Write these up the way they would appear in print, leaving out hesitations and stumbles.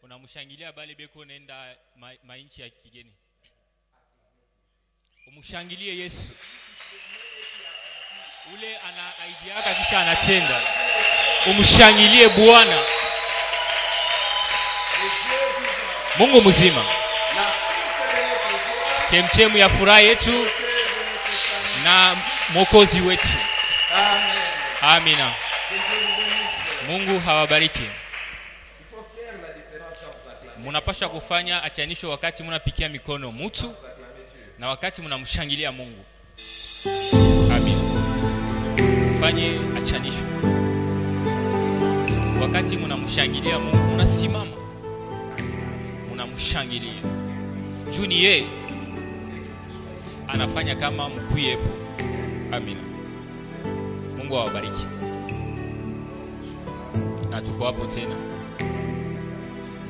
unamshangilia bali beko nenda mainchi ya kigeni. Umshangilie Yesu. Ule ana idea kisha anatenda. Umshangilie Bwana. Mungu mzima. Chemchemu ya furaha yetu na Mwokozi wetu. Amina. Mungu hawabariki. Munapasha kufanya achanisho wakati munapikia mikono mtu na wakati mnamshangilia Mungu. Amina. Fanye achanisho. Wakati mnamshangilia Mungu, mnasimama. Mnamshangilia. Juni yeye anafanya kama mkuyepo. Amina. Mungu awabariki. Na tuko hapo tena.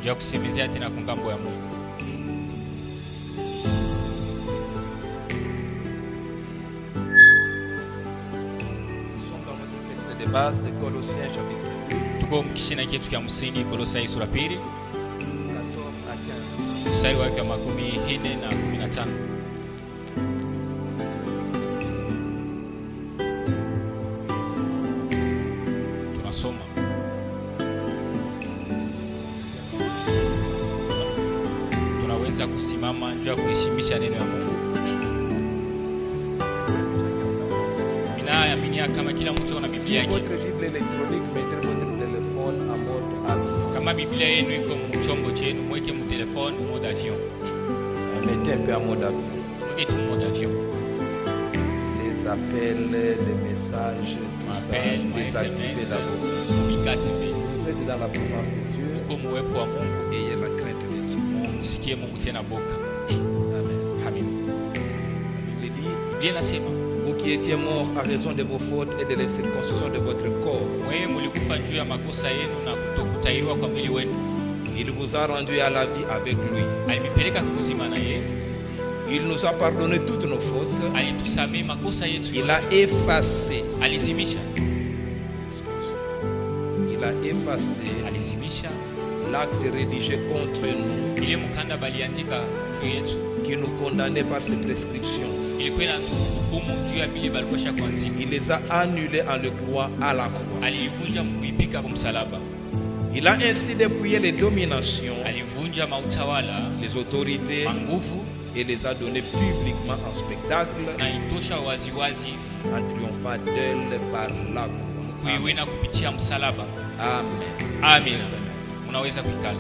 Njoo kusemezea tena kungambo ya Mungu. De base de Colossiens chapitre 2. Tuko mkishina kitu cha msingi Kolosai sura 2. 14 à 15. Mstari wake wa 14 na 15. Tunasoma. Tunaweza kusimama njoo kuheshimisha neno la Mungu. Aminia kama kila mtu ana Biblia yake. Votre Bible électronique, mettez votre téléphone en mode avion. Kama Biblia yenu iko mchombo chenu, mweke mu telefone mode avion. Mettez un peu en mode avion. Mweke tu mode avion. Les appels, les messages, tout ça, désactivez d'abord. Vous êtes dans la présence de Dieu. Comme uwepo wa Mungu, ayez la crainte de Dieu. msikie Mungu tena boka. Amen. Amen. Il dit, Biblia inasema, vous qui étiez morts à raison de vos fautes et de l'incirconcision de votre corps, wewe mlikufa juu ya makosa yenu na kutokutahiriwa kwa mwili wenu. il vous a rendu à la vie avec lui. Alimipeleka kuzima na yeye. Il nous a pardonné toutes nos fautes. Alitusamee makosa yetu Il yote. a effacé. Alizimisha. Il a effacé Alizimisha l'acte rédigé contre nous ile mkanda baliandika juu yetu. qui nous condamnait par ses prescriptions. Ilikuwa hukumu juu ya bile balikuwa kuandika. Il les a annulés en le clouant à la croix. Alivunja kuipika kwa msalaba. Il a ainsi dépouillé les dominations, Alivunja mautawala, les autorités nguvu et les a données publiquement en spectacle na itosha waziwazi hivi en triomphant d'elles par la croix. kuiwina kupitia msalaba. Amen. Amen. Unaweza kuikala.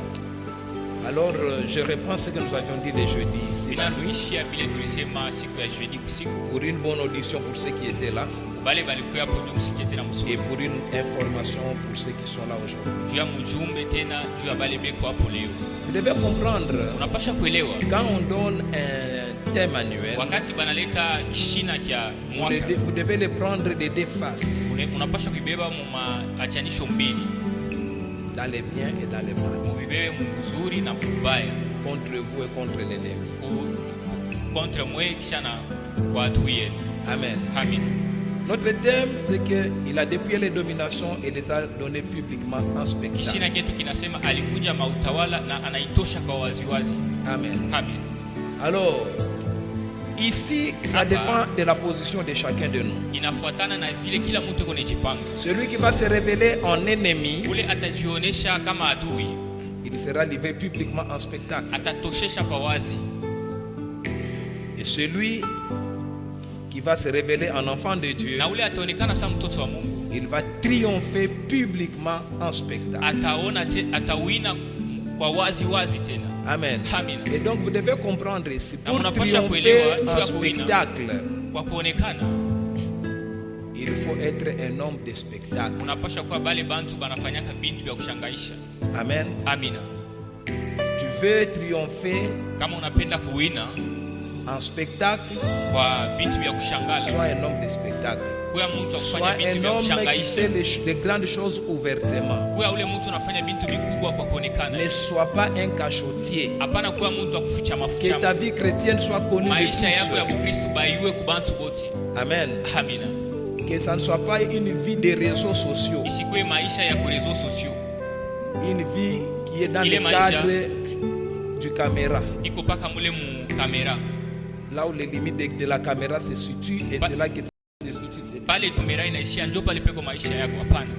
Alors, je reprends ce que nous avions dit les jeudis. C'est la nuit. Inaruishia bile tulisema siku ya jeudi usiku. Pour une bonne audition pour ceux qui étaient là Bale balikuwa hapo ndio msikie tena et mzuri. pour une information pour ceux qui sont là aujourd'hui. Juu ya mjumbe tena juu ya bale beko hapo leo. Vous devez comprendre, Unapasha kuelewa quand on donne un thème annuel, wakati banaleta kishina cha mwaka vous devez le prendre de deux faces, unapasha kuibeba mu maachanisho mbili. dans les biens et dans les mal, Mubibebe mzuri na mbaya. contre vous et contre l'ennemi. Contre mwe kisha na kwa adui yenu. Amen. Amen. Notre thème, c'est qu'il a dépouillé les dominations et les a données publiquement en spectacle. Kishina chetu kinasema alivunja mautawala na anaitosha kwa waziwazi. Amen. Amen. Alors, ici, ça dépend de la position de chacun de nous. Inafuatana na vile kila mtu kone jipanga. Celui qui va se révéler en ennemi, Ule atajionesha kama adui, il sera livré publiquement en spectacle. atatoshesha kwa wazi. Et celui qui va se révéler en enfant de Dieu, Na ule ataonekana sa mtoto wa Mungu, il va triompher publiquement en spectacle. atawina kwa wazi wazi tena. Amen. Amen. Et donc vous devez comprendre ici, Na pour mnapasha triompher kuelewa juu en ya kuwina spectacle, kwa kuonekana, il faut être un homme de spectacle. unapasha kuwa bale bantu banafanyaka bintu vya kushangaisha. Amen. Amina. Tu veux triompher Kama unapenda kuwina en spectacle, kwa bintu vya kushangala, sois un homme de spectacle. kuwa mtu Sois akufanya bintu un vya homme qui kushangaisha, fait les grandes choses ouvertement. kuwa ule mtu unafanya bintu vikubwa kwa kuonekana. Ne sois pas un cachotier. Hapana kuwa mtu akuficha Que mafucha. ta vie chrétienne soit connue de Maisha yako ya tous. Bukristo baiwe kubantu bote. Amen. Amina. Que ça ne soit pas une vie de réseaux sociaux, Isikuwe maisha ya kurezo sosio, une vie qui est dans le cadre du caméra. iko paka mule mu kamera. Là où les limites de la caméra se situent et c'est là que se situe. Pale kamera inaishia ndio pale peko maisha yako hapana.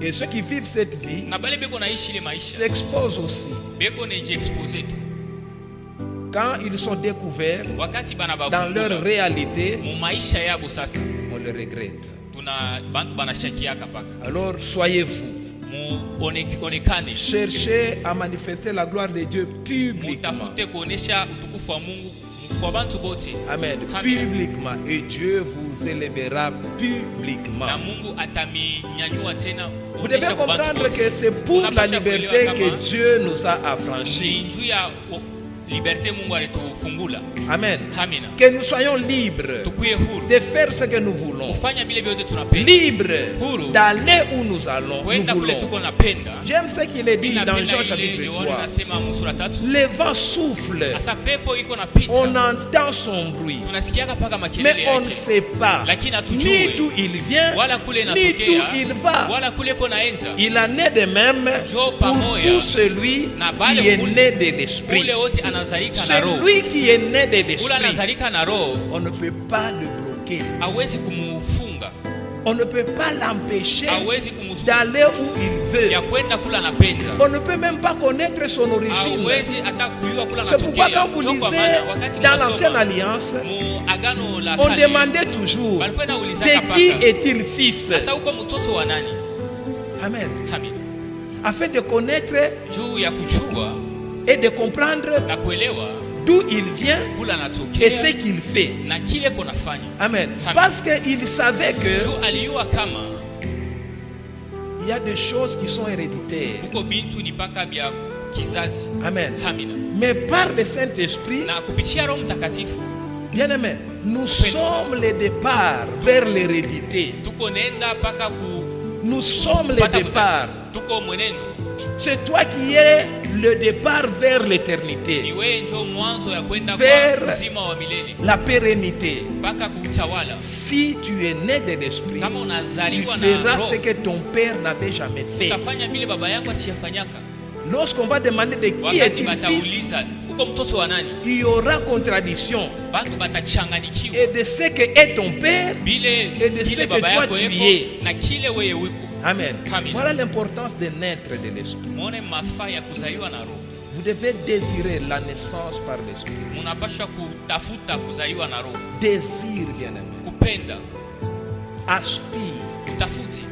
Et ceux qui vivent cette vie Na bale beko naishi ile maisha. s'exposent aussi. Beko neji expose tu. Quand ils sont découverts Wakati bana bafu. dans leur réalité, Mu maisha yabo sasa. on le regrette. Tuna bantu bana shakiaka paka. Alors soyez-vous. Mu onekane. Cherchez à manifester la gloire de Dieu publiquement. Mutafute kuonesha utukufu wa Mungu kwa bantu bote. Amen. Publiquement. Et Dieu vous élèvera publiquement. Na Mungu ataminyanyua tena. Vous devez comprendre que c'est pour la liberté que Dieu nous a affranchis. Liberté Mungu alitufungula. Amen. Amina. Que nous soyons libres Tukuye huru. de faire ce que nous voulons. Kufanya vile vyote tunapenda. Libres Huru. d'aller où nous allons. Kwenda Nous kule voulons. tuko napenda. J'aime ce qu'il est dit dans Jean chapitre 3. Nasema sura 3. Les vents soufflent. Asa pepo iko napita. On entend son bruit. Tunasikiaka paka makelele Mais yake. on ne sait pas Lakini ni hatujui. d'où il vient, Wala kule ni d'où inatokea. il va. Wala kule kona enza. Il en est de même Jo pour pamoja. tout celui Na bale qui est kule- né de l'esprit. Kule wote anazalika na roho. Celui qui est né de Kule l'esprit, anazalika na roho. on ne peut pas le bloquer. Hawezi kumufunga. On ne peut pas l'empêcher Hawezi kumzuia. d'aller où il veut. Ya kwenda kula anapenda. On ne peut même pas connaître son origine. Hawezi hata kujua kula C'est pourquoi anatokea. quand vous Ndio kwa lisez maana wakati dans mnasoma, l'ancienne alliance, mu agano la on kale, demandait toujours walikuwa naulizaka de qui paka. est-il fils. Sasa uko mtoto wa nani? Amen. Amina. Afin de connaître Juu ya kujua et de comprendre na kuelewa d'où il vient kula et ce anatokea qu'il fait. na kile konafanya. Amen. Amen. Parce qu'il savait que Juu aliyua kama il y a des choses qui sont héréditaires. uko bintu ni paka bya kizazi. Amen. Amina. Mais par le Saint-Esprit, Na kupitia Roho Mtakatifu bien-aimés, nous sommes le départ vers l'hérédité. tuko nenda paka ku Nous sommes le pata départ. tuko mwenendo. C'est toi qui es le départ vers l'éternité, Ni wewe ndio mwanzo ya kwenda Vers- kwa uzima wa milele. la pérennité. Paka kutawala. Si tu es né de l'Esprit, Kama tu unazaliwa na feras roho, ce que ton père n'avait jamais fait. utafanya vile baba yako asiyafanyaka. Lorsqu'on va demander de qui Wakati est-il fils, batauliza uko mtoto wa nani, il y aura contradiction. bantu batachanganikiwa Et de ce que est ton père, bile Et de ce kile que baba toi yako tu yeko es. na kile wewe wiko. Amen. Amen. Voilà l'importance de naître de l'Esprit. Muone mafaa ya kuzaliwa na roho. Vous devez désirer la naissance par l'Esprit. Munapaswa kutafuta kuzaliwa na roho, Désire, bien-aimé. kupenda, Aspire. utafuti.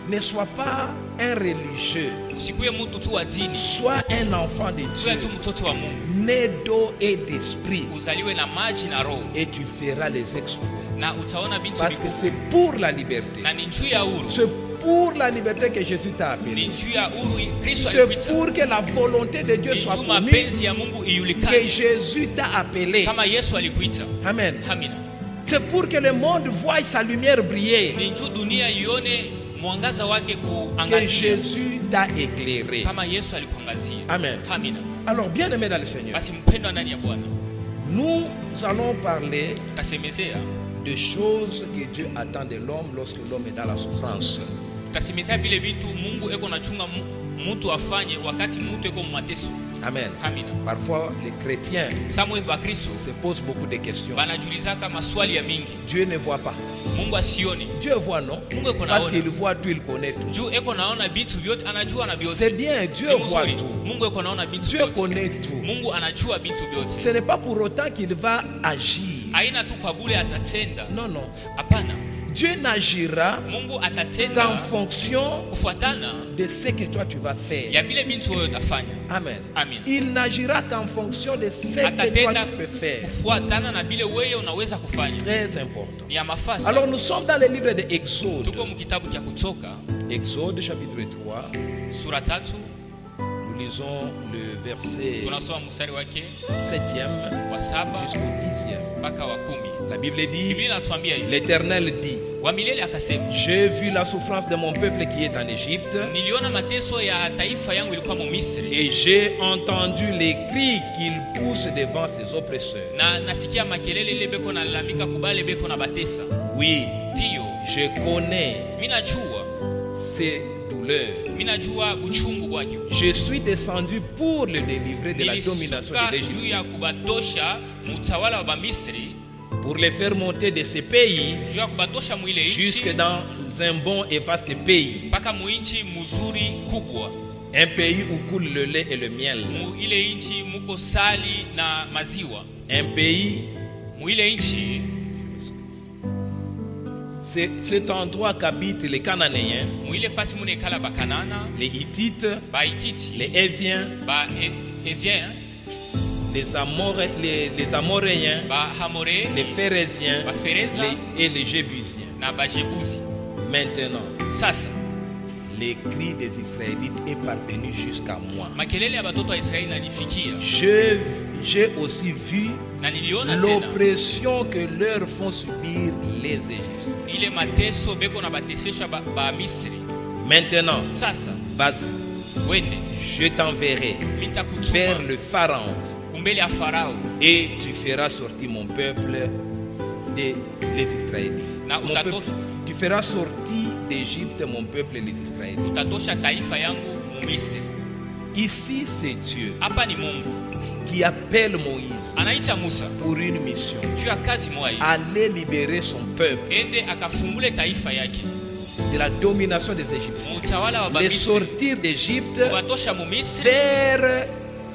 Ne sois pas un religieux. Usikuwe mtu tu wa dini, Sois un enfant de uwe tu Dieu. mtoto wa Mungu, Né d'eau et d'esprit. uzaliwe na maji na roho, Et tu feras les exploits. na utaona bintu Parce que vikubwa. c'est pour la liberté. Na ni njuu ya uhuru, C'est pour la liberté que Jésus t'a ni appelé. njuu ya uhuru Kristo C'est alikuita. pour que la volonté de Dieu Ni soit njuu connue mapenzi ya Mungu que ijulikane Jésus t'a appelé. kama Yesu alikuita. Amen. Amina. C'est pour que le monde voie sa lumière briller. Ni njuu dunia ione mwangaza wake Que kuangazia Jésus t'a éclairé. kama Yesu alikuangazia. Amen. Amina. Alors, bien aimé dans le Seigneur, Basi mpendwa ndani ya Bwana, nous allons parler tasemezea de choses que Dieu attend de l'homme lorsque l'homme est dans la souffrance. tasemezea vile vitu Mungu eko nachunga mtu afanye wakati mtu eko mateso. Amen. Amina. Parfois, les chrétiens Samwe ba Kristo se posent beaucoup de questions. banajulizaka maswali ya mingi. Dieu ne voit pas. Mungu asioni. Dieu voit, non? Mungu eko Parce naona. qu'il voit tout, il connaît tout. Juu eko naona vitu vyote, anajua na C'est vyote. bien, Dieu Ni voit mzuri. tout. Mungu eko naona vitu Dieu vyote. connaît tout. Mungu anajua vitu Ce vyote. n'est pas pour autant qu'il va agir. Haina tu kwa bure atatenda. Non, non. Hapana. Dieu n'agira Mungu qu'en atatenda fonction kufuatana de ce que toi tu vas faire. ya vile bintu wewe utafanya. Amen. Amen. Il n'agira qu'en fonction de ce que toi Atatenda tu peux faire. kufuatana na vile wewe unaweza kufanya. Très important. Ni ya mafasi. Alors nous sommes dans le livre de Exode. Tuko mkitabu cha Kutoka Exode chapitre 3. sura 3, Nous lisons le verset tunasoma mstari wake 7e wa 7 jusqu'au 10e. mpaka wa 10. La Bible dit, Biblia inatuambia hivi. l'Éternel dit, Wa milele akasema, j'ai vu la souffrance de mon peuple qui est en Égypte niliona mateso ya taifa yangu ilikuwa mu Misri, et j'ai entendu les cris qu'ils poussent devant ses oppresseurs. na nasikia makelele ile beko nalalamika kubale beko na batesa. Oui, Ndio je connais mimi najua ces douleurs. minajua uchungu kwake. Je suis descendu pour le délivrer de la domination de l'Égypte, juu ya kubatosha mutawala wa Misri, pour les faire monter de ce pays juu ya kubatosha mwile nchi jusque dans un bon et vaste pays, mpaka muinchi mzuri kubwa, un pays où coule le lait et le miel, ile nchi muko sali na maziwa, un pays, mwile nchi. c'est cet endroit qu'habitent les Cananéens, Mwile fasi mune kala ba Kanana, les Hittites, ba Hititi, les Éviens, ba Évien, les Amoréens, ba Hamoré, les Phéréziens ba Fereza et les Jébusiens. na ba Jebusi. Maintenant, Sasa les cris des Israélites est parvenu jusqu'à moi. makelele ya batoto wa Israeli nanifikia, J'ai aussi vu na niliona tena l'oppression que leur font subir les Égyptiens. ile mateso beko na batesesha ba Misri. Maintenant, Sasa vas-y, wende je t'enverrai vers mitakutuma le Pharaon kumbele ya Farao, et tu feras sortir mon peuple les Israélites. na Mon peuple, tu feras sortir d'Égypte mon peuple les Israélites. utatosha taifa yangu mu Misri. Ici, c'est Dieu Hapa ni Mungu qui appelle Moïse anaita Musa pour une mission. juu ya kazi moja, Aller libérer son peuple ende akafungule taifa yake de la domination des Égyptiens. mutawala wa Les Misri, sortir d'Égypte kubatosha mu Misri vers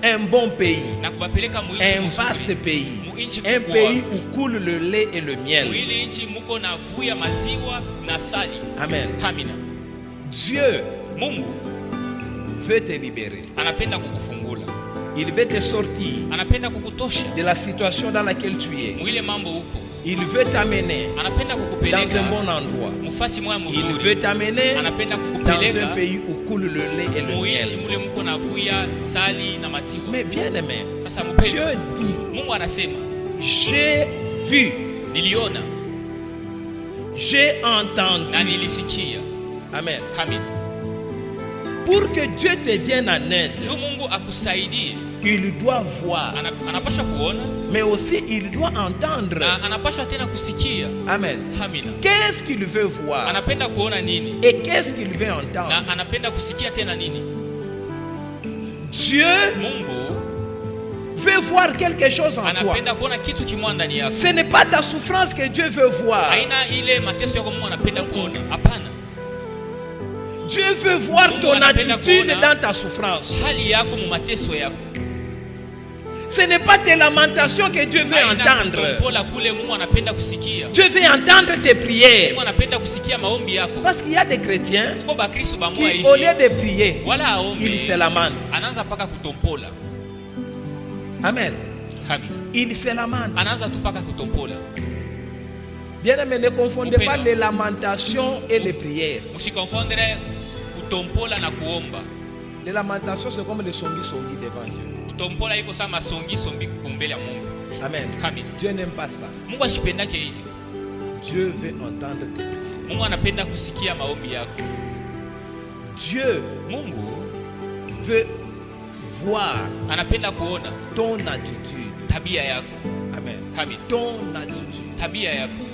un bon pays, na kubapeleka mu un nchi vaste mzuri, pays, mu nchi un kubwa, pays où coule le lait et le miel. mu ile nchi muko na vuya maziwa na sali. Amen. Amina. Dieu Mungu veut te libérer. anapenda kukufungula, Il veut te sortir anapenda kukutosha de la situation dans laquelle tu es. mu ile mambo huko, Il veut t'amener anapenda dans kukupeleka un bon endroit. mufasi moya Il mzuri, veut t'amener anapenda dans un kukupeleka pays où coule le lait et le mu nchi miel. mule muko na vuya sali na maziwa. Mais bien aimé, Sasa Dieu mpendo, dit, Mungu anasema j'ai vu, niliona j'ai na entendu. nilisikia. Amen. Amina. Pour que Dieu te vienne en aide, Juu Mungu akusaidie, il doit voir, anapasha kuona mais aussi il doit entendre. na anapasha tena kusikia. Amen. Amina. Qu'est-ce qu'il veut voir Anapenda kuona nini et qu'est-ce qu'il veut entendre? na anapenda kusikia tena nini. Dieu Mungu veut voir quelque chose en toi. anapenda kuona kitu kimwa ndani yako. Ce n'est pas ta souffrance que Dieu veut voir. Haina ile mateso yako Mungu anapenda kuona, hapana. Dieu veut voir Mungu ton anapenda attitude kuona dans ta souffrance. hali yako mu mateso yako. Ce n'est pas tes lamentations que Dieu veut Haina entendre. kutombola kule Mungu anapenda kusikia. Dieu veut entendre tes prières. Mungu anapenda kusikia maombi yako. Parce qu'il y a des chrétiens Uko bakristo qui, bamwa au hivi lieu de prier, wala ils se aombe, lamentent. anaanza paka kutompola. Amen. Amina. Ils se lamentent. Anaanza tu paka kutompola. Bien-aimés, ne confondez Upendo. pas les lamentations et les prières. Msikonfondere kutompola na kuomba. Les lamentations, c'est comme les songi devant Dieu. Kutompola iko sama songi sombi kumbele ya Mungu. Amen. Amina. Dieu n'aime pas ça. Mungu ashipendake hili. Dieu veut entendre tes prières. Mungu anapenda kusikia maombi yako. Dieu Mungu veut voir anapenda kuona ton attitude. tabia yako. Amen. Amina. Ton attitude. Tabia yako.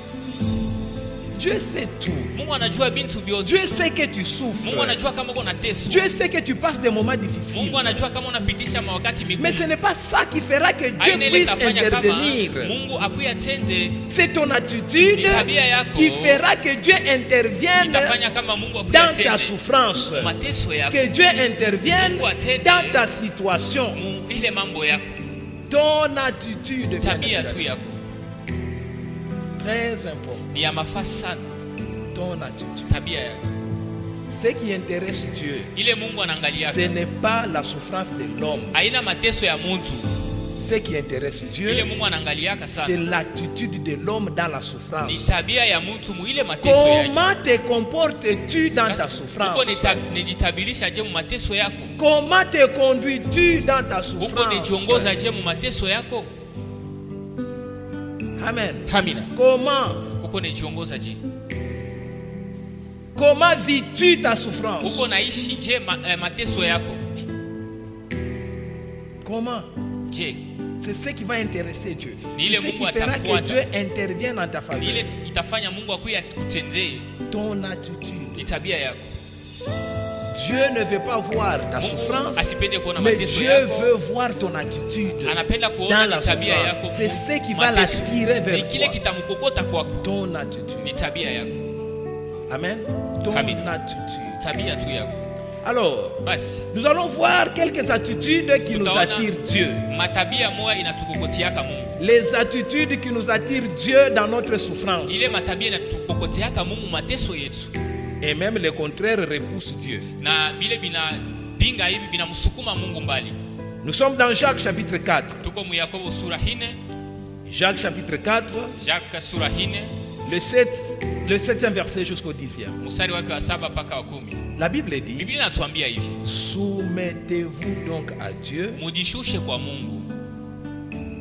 Dieu sait tout. Mungu anajua bintu byote. Dieu sait que tu Mungu souffres. anajua kama uko na teso. Dieu sait que tu passes des moments difficiles. Mungu anajua kama unapitisha mawakati Mais migumu. ce n'est pas ça qui fera que Dieu Haina ile puisse tafanya kama intervenir. Mungu akuya tenze, C'est ton attitude Ni tabia yako. qui fera que Dieu intervienne itafanya kama Mungu akuya dans ta tenze souffrance. mateso yako, Que Dieu intervienne Mungu atende dans ta situation. mu ile mambo yako, Ton attitude, tabia bien tu aimé, yako très important. ni ya mafaa sana. Ton attitude. Tabia yako Ce qui intéresse Dieu, ile Mungu anaangalia, ce n'est pas la souffrance de l'homme. haina mateso ya mtu. Ce qui intéresse Ile Dieu, Mungu anaangaliaka c'est sana l'attitude de l'homme dans la ni souffrance. tabia ya mtu mu ile mateso yake. Comment te comportes-tu dans ta Sasa, souffrance? uko nijitabilisha je mu mateso yako? Comment te conduis-tu dans ta Uko souffrance? nijiongoza je mu mateso yako? Amen. Amina. Comment? Uko nijiongoza je? Comment vis-tu ta souffrance? Uko naishi je mateso yako? Comment? Je, C'est ce qui va intéresser Dieu. Ni ile C'est ce qui Mungu fera que atafuata. Dieu intervienne en ta ni faveur. ile itafanya Mungu akuya kutendee Ton attitude. ni tabia yako. Dieu ne veut pas voir ta souffrance, asipende kuona mais mateso Dieu yako, veut voir ton attitude anapenda dans kuona la ni tabia souffrance. yako. C'est ce qui va Mateso. l'attirer Ni vers kile toi. kitamkokota kwako, Ton attitude. ni tabia yako, Amen. Ton Amen. attitude. tabia tu yako. Alors, Basi nous allons voir quelques attitudes qui nous tutaona attirent Dieu. matabia moya inatukokoteaka Mungu, Les attitudes qui nous attirent Dieu dans notre souffrance. ile matabia inatukokoteaka Mungu mateso yetu, Et même le contraire repousse Dieu. na bile binapinga hivi binamsukuma Mungu mbali. Nous sommes dans Jacques chapitre 4. Tuko mu Yakobo sura 4, Jacques chapitre 4, Jacques sura 4 le 7e verset jusqu'au 10e. mstari wake wa 7 mpaka wa 10. La Bible dit: Biblia inatuambia hivi, soumettez-vous donc à Dieu, mujishushe kwa Mungu,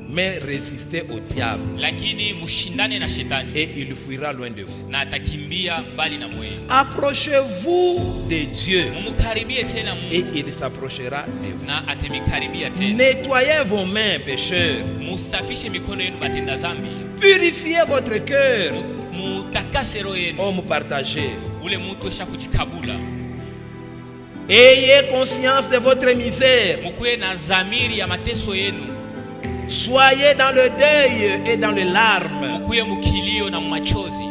mais résistez au diable, lakini mushindane na shetani et il fuira loin de vous. na atakimbia mbali na mweye. Approchez-vous de Dieu, Mumukaribie tena et Mungu il s'approchera de vous. na atemikaribia tena. Nettoyez vos mains, pécheurs. Musafishe mikono yenu batenda zambi, Purifiez votre cœur, mutakase roho yenu. homme partagé. Ule mtu esha kujikabula, Ayez conscience de votre misère. mukuwe na zamiri ya mateso yenu, Soyez dans le deuil et dans les larmes. mukuwe mukilio na machozi,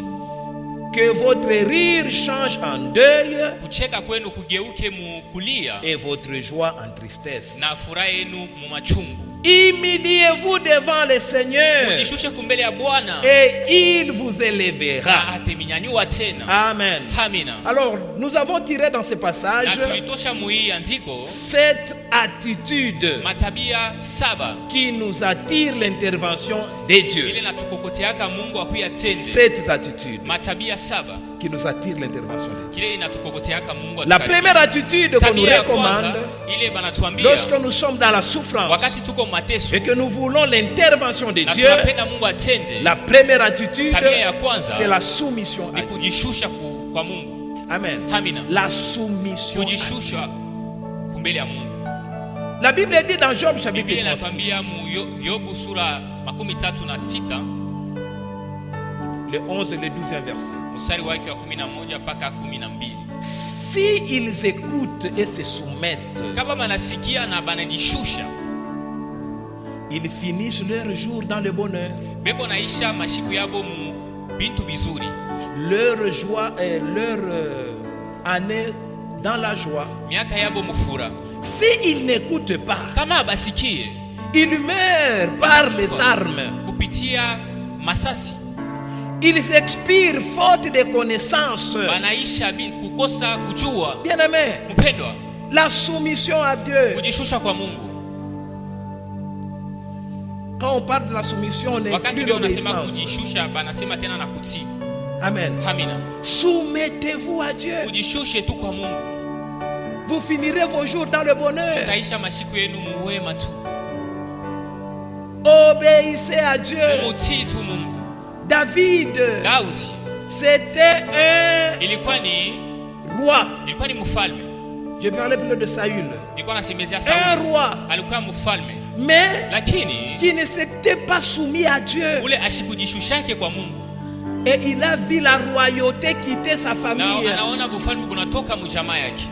Que votre rire change en deuil kucheka kwenu kugeuke mukulia et votre joie en tristesse. na furaha yenu mu machungu. Humiliez-vous devant le Seigneur Mujishushe kumbele ya Bwana et il vous na élèvera. ateminyanyua tena. Amen. Amina. Alors, nous avons tiré dans ce Na passage tulitosha muhii andiko 7 attitudes matabia 7 qui nous attirent l'intervention de Dieu. ile natukokoteaka Mungu akuyatende. 7 attitudes Matabia 7 qui nous attirent l'intervention de Dieu. kile inatukokoteaka Mungu La atukaribie. première attitude qu'on nous Tabia ya kwanza recommande ile banatuambia lorsque nous sommes dans la souffrance wakati tuko mateso et que nous voulons l'intervention de na Dieu, tunapenda Mungu atende, la première attitude, tabia ya kwanza c'est la soumission à ni Dieu. kujishusha kwa Mungu. Amen. Amina. La soumission à Dieu. Kujishusha kumbele ya Mungu. La Bible dit dans Job chapitre Biblia 36, inatuambia mu Yobu sura 36 le 11 et le 12e verset. mstari wake wa 11 mpaka 12. Si ils écoutent et se soumettent, Kama banasikia na banajishusha, ils finissent leur jour dans le bonheur. beko naisha mashiku yabo mu bintu bizuri, Leur joie et leur année dans la joie. miaka yabo mufura. Si ils n'écoutent pas, Kama basikie ils meurent par les armes. kupitia masasi, Ils expirent faute de connaissances. banaisha kukosa kujua. Bien-aimés, Mpendwa, la soumission à Dieu. kujishusha kwa Mungu. Quand on parle de la soumission, on Wakati inclut ndio unasema l'obéissance. kujishusha, banasema tena na kutii. Amen. Amina. Soumettez-vous à Dieu. Ujishushe tu kwa Mungu, Vous finirez vos jours dans le bonheur. utaisha mashiku yenu muwema tu. Obéissez à Dieu. Mutii tu Mungu. David, Daudi c'était un ilikuwa ni mfalme. Je parlais plus de Saül. Nilikuwa nasemezea Un Sauli, roi, alikuwa mfalme, mais lakini qui ne s'était pas soumis à Dieu. ule ashikujishushake kwa Mungu, Et il a vu la royauté quitter sa na famille. anaona bufalme kunatoka mujamaa yake,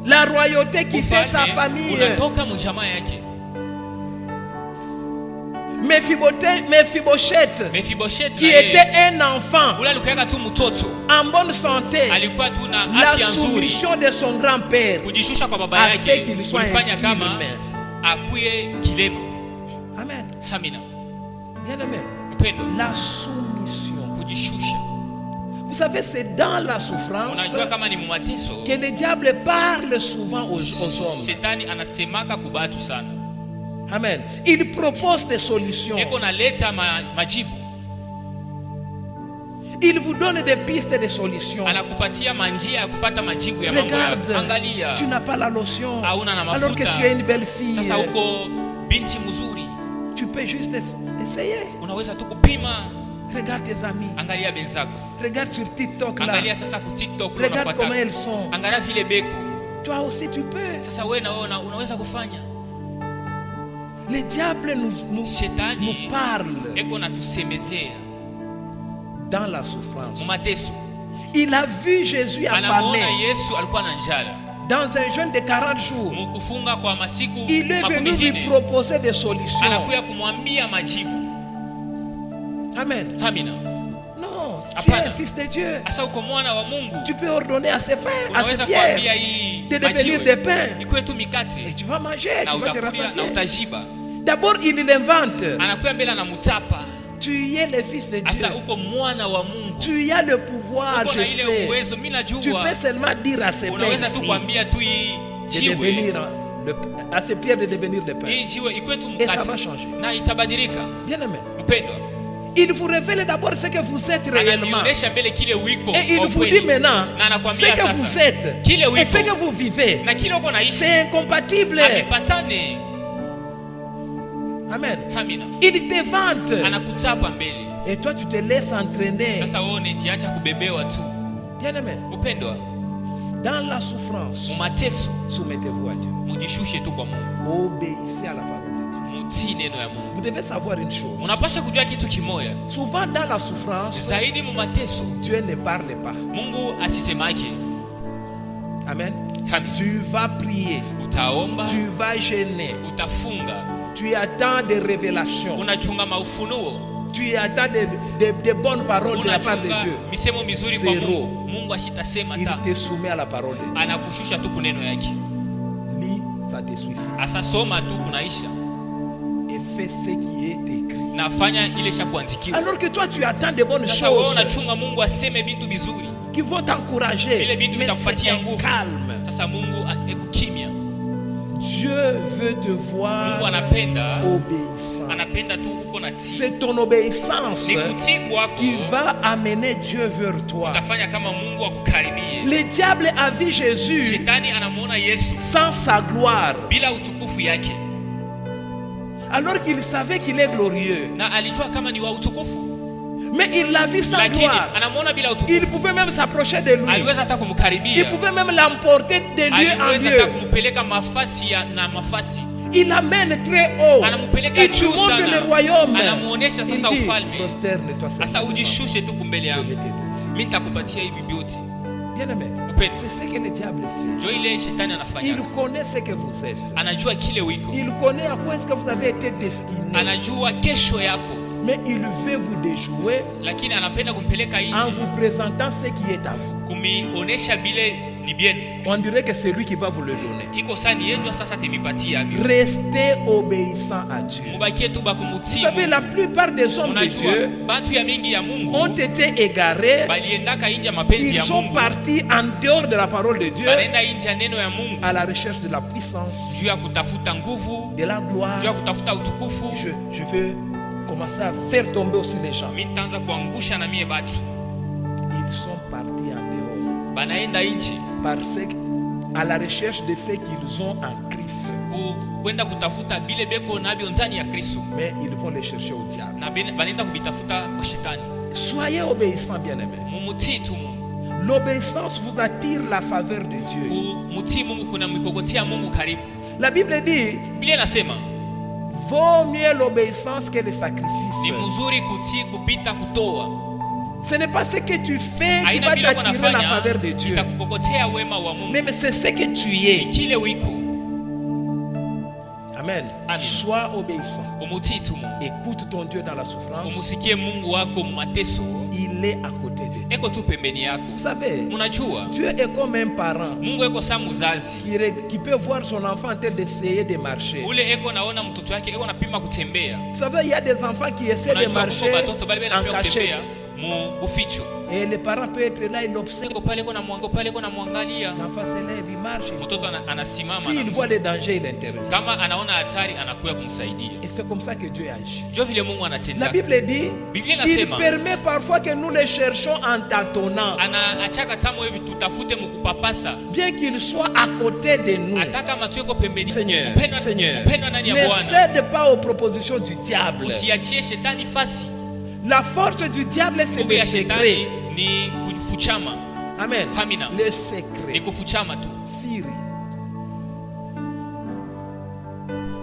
La royauté quitter sa ufalme famille. unatoka mujamaa yake. Mephibosheth, Mephibosheth qui na yeye, était un enfant ule alikuwa tu mtoto, en bonne santé, alikuwa tu na la afya nzuri. soumission de son grand-père Kujishusha kwa baba a yake fait qu'il soit kulifanya kama infirme. akuye kilema. Amen. Amina. Bien-aimé, Mpendo, la soumission. kujishusha. Vous savez, c'est dans la souffrance Unajua kama ni mumateso, que le diable parle souvent aux hommes. shetani anasemaka kubatu sana. Amen. Il propose des solutions. Eko naleta majibu, Il vous donne des pistes de solutions. anakupatia manjia ya kupata majibu ya mambo yako. Regarde, Angalia, tu n'as pas la lotion. hauna na Alors que mafuta, tu es une belle fille. sasa uko binti mzuri, Tu peux juste essayer. unaweza tu kupima. Regarde tes amis. Angalia benzako, Regarde sur TikTok là. angalia sasa ku TikTok Regarde comment unafuata, elles sont. angalia vile beko. Toi aussi tu peux. Sasa wewe naona unaweza kufanya. Le diable nous Shetani parle eko natusemezea dans la souffrance. mumateso. Il a vu Jésus affamé. Anamuona Yesu alikuwa na njala, dans un jeûne de 40 jours, Mukufunga kwa masiku il est venu makumi lui ine. proposer des solutions. Anakuya kumwambia majibu. Amen. Amina. Non, tu es Hapana. un fils de Dieu. Asa uko mwana wa Mungu. Tu peux ordonner à ces pains, à Unaweza ces kuambia pierres, hii de devenir majiwe des pains. ikuwe tu Et mikate tu vas manger, na tu vas te utakulia na rassasier. utajiba. D'abord, il l'invente. Anakuya mbele anamutapa. Tu es le fils de Dieu. Asa uko mwana wa Mungu. Tu as le pouvoir, Uko je na ile sais. uwezo, mimi Tu najua. peux seulement dire à ces pains Unaweza tu ici kuambia tu hii de jiwe, devenir, à ces pierres de devenir des pains. hii jiwe ikuwe tu Et ça va mkate changer. na itabadilika. Bien aimé. Mpendwa, Il vous révèle d'abord ce que vous êtes réellement. ananionyesha mbele kile wiko Et il kwa vous dit kweli. maintenant Na ce anakuambia que sasa vous êtes kile et wiko ce que vous vivez. na kile uko naishi C'est incompatible. havipatane. Amen. Amina. Il te vante. Anakutapa mbele. Et toi, tu te laisses entraîner. Sasa wewe unajiacha kubebewa tu. Bien aimé. Upendwa, Dans la souffrance, mumateso soumettez-vous à Dieu. mujishushe tu kwa Mungu. Obéissez à la parole de Dieu. Mutii neno ya Mungu. Vous devez savoir une chose. Unapaswa kujua kitu kimoya. Souvent dans la souffrance, Zaidi mumateso Dieu ne parle pas. Mungu asisemake. Amen. Amina. Tu vas prier. Utaomba, Tu vas gêner. utafunga, Tu attends des révélations. unachunga maufunuo, Tu attends des bonnes paroles de la part de unachunga Dieu. misemo mizuri kwa Zero. Mungu. Mungu ashitasema Il ta, te soumet à la parole de Dieu. anakushusha tu kuneno yake. Lis, ça te suffit. Asasoma tu kunaisha. Et fais ce qui est écrit. Nafanya ile sha kuandikiwa. Alors que toi, tu attends de bonnes Sasa wewe choses unachunga Mungu aseme vitu vizuri. qui vont t'encourager. Vile vitu Mais vitakupatia c'est un nguvu. calme. Sasa Mungu eko kimya. Dieu veut te voir Mungu anapenda, obéissant. anapenda tu uko na tii. C'est ton obéissance Ni kutii kwako qui va amener Dieu vers toi. utafanya kama Mungu akukaribie. Le diable a vu Jésus Shetani anamuona Yesu sans sa gloire, bila utukufu yake, alors qu'il savait qu'il est glorieux. na alijua kama ni wa utukufu, Mais il l'a vu sans lakini gloire. anamuona bila Il utukufu. pouvait même s'approcher de lui. Aliweza hata Il kumkaribia, pouvait même l'emporter de lieu en aliweza hata lieu. kumpeleka mafasi na mafasi, Il l'amène très haut. anampeleka Il lui juu montre sana, le royaume. anamuonesha Il sasa dit, ufalme. prosterne-toi Sasa seulement. ujishushe tu kumbele Je vais yangu, te donner. mimi nitakupatia hivi vyote. Bien aimé, Upendo c'est ce que le diable fait. ndio ile shetani anafanya, Il connaît ce que vous êtes. anajua kile wiko, Il connaît à quoi est-ce que vous avez été destiné. anajua kesho yako, Mais il veut vous déjouer lakini anapenda kumpeleka en nje, vous présentant ce qui est à vous. kumionesha bile ni bien On dirait que c'est lui qui va vous le donner. iko saa ni yenjwa, sasa temipatia vile. Restez obéissant à Dieu. Mubakie tu Vous bakumutii savez, la plupart des hommes de Unajua Dieu batu ya mingi ya ont Mungu été égarés. baliendaka inja mapenzi ya Ils sont Mungu, partis en dehors de la parole de Dieu banaenda inja neno ya Mungu à la recherche de la puissance, juu ya kutafuta nguvu, de la gloire. juu ya kutafuta utukufu. Je veux commencer à faire tomber aussi les gens. Mimi nitaanza kuangusha na mie batu Ils sont partis en dehors banaenda nje parce que à la recherche de ce qu'ils ont en Christ. kwenda kutafuta bile beko nabyo ndani ya Kristo, Mais ils vont les chercher au diable. na banaenda kubitafuta kwa shetani. Soyez obéissants, bien-aimés. Mumutii tu Mungu, L'obéissance vous attire la faveur de Dieu. kumutii Mungu kuna mikogotia Mungu karibu. La Bible dit, Biblia inasema vaut mieux l'obéissance que le ni sacrifice. mzuri kutii kupita kutoa. Ce n'est pas ce que tu fais qui Aina va bila t'attirer la unafanya faveur de Dieu. itakukokotea wema wa Mungu, Mais c'est ce que tu ni es. kile wiko. Amen. Amen. Sois obéissant. Umutii tu Mungu, Écoute ton Dieu dans la souffrance. umusikie Mungu wako mumateso, Il est à côté de toi. eko tu pembeni yako. Vous savez, Munajua Dieu est comme un parent Mungu eko saa muzazi qui peut voir son enfant en train d'essayer de marcher. ule eko naona mtoto wake eko napima kutembea. Vous savez, il y a des enfants qui essaient de Unajua kuko marcher batoto bali en banapima cachette. kutembea mu uficho, Et les parents peuvent être là, ils l'observent. eko pale eko namwangalia L'enfant s'élève, il marche. mtoto anasimama, S'il voit les dangers, il intervient. kama anaona hatari anakuya kumsaidia. Et c'est comme ça que Dieu agit. Ndio vile Mungu La anatenda. Bible dit, Biblia il inasema permet parfois que nous les cherchions en tâtonnant, anaachaka tamo hivi tutafute mukupapasa, bien qu'il soit à côté de nous. hata kama tuko pembeni. Seigneur, Upendwa ndani ya ne Bwana, cède pas aux propositions du diable. usiachie shetani fasi. La force du diable, c'est Nguvu le ya secret. shetani ni kufuchama, Amen. Amina. Le ni secret. kufuchama tu. Siri.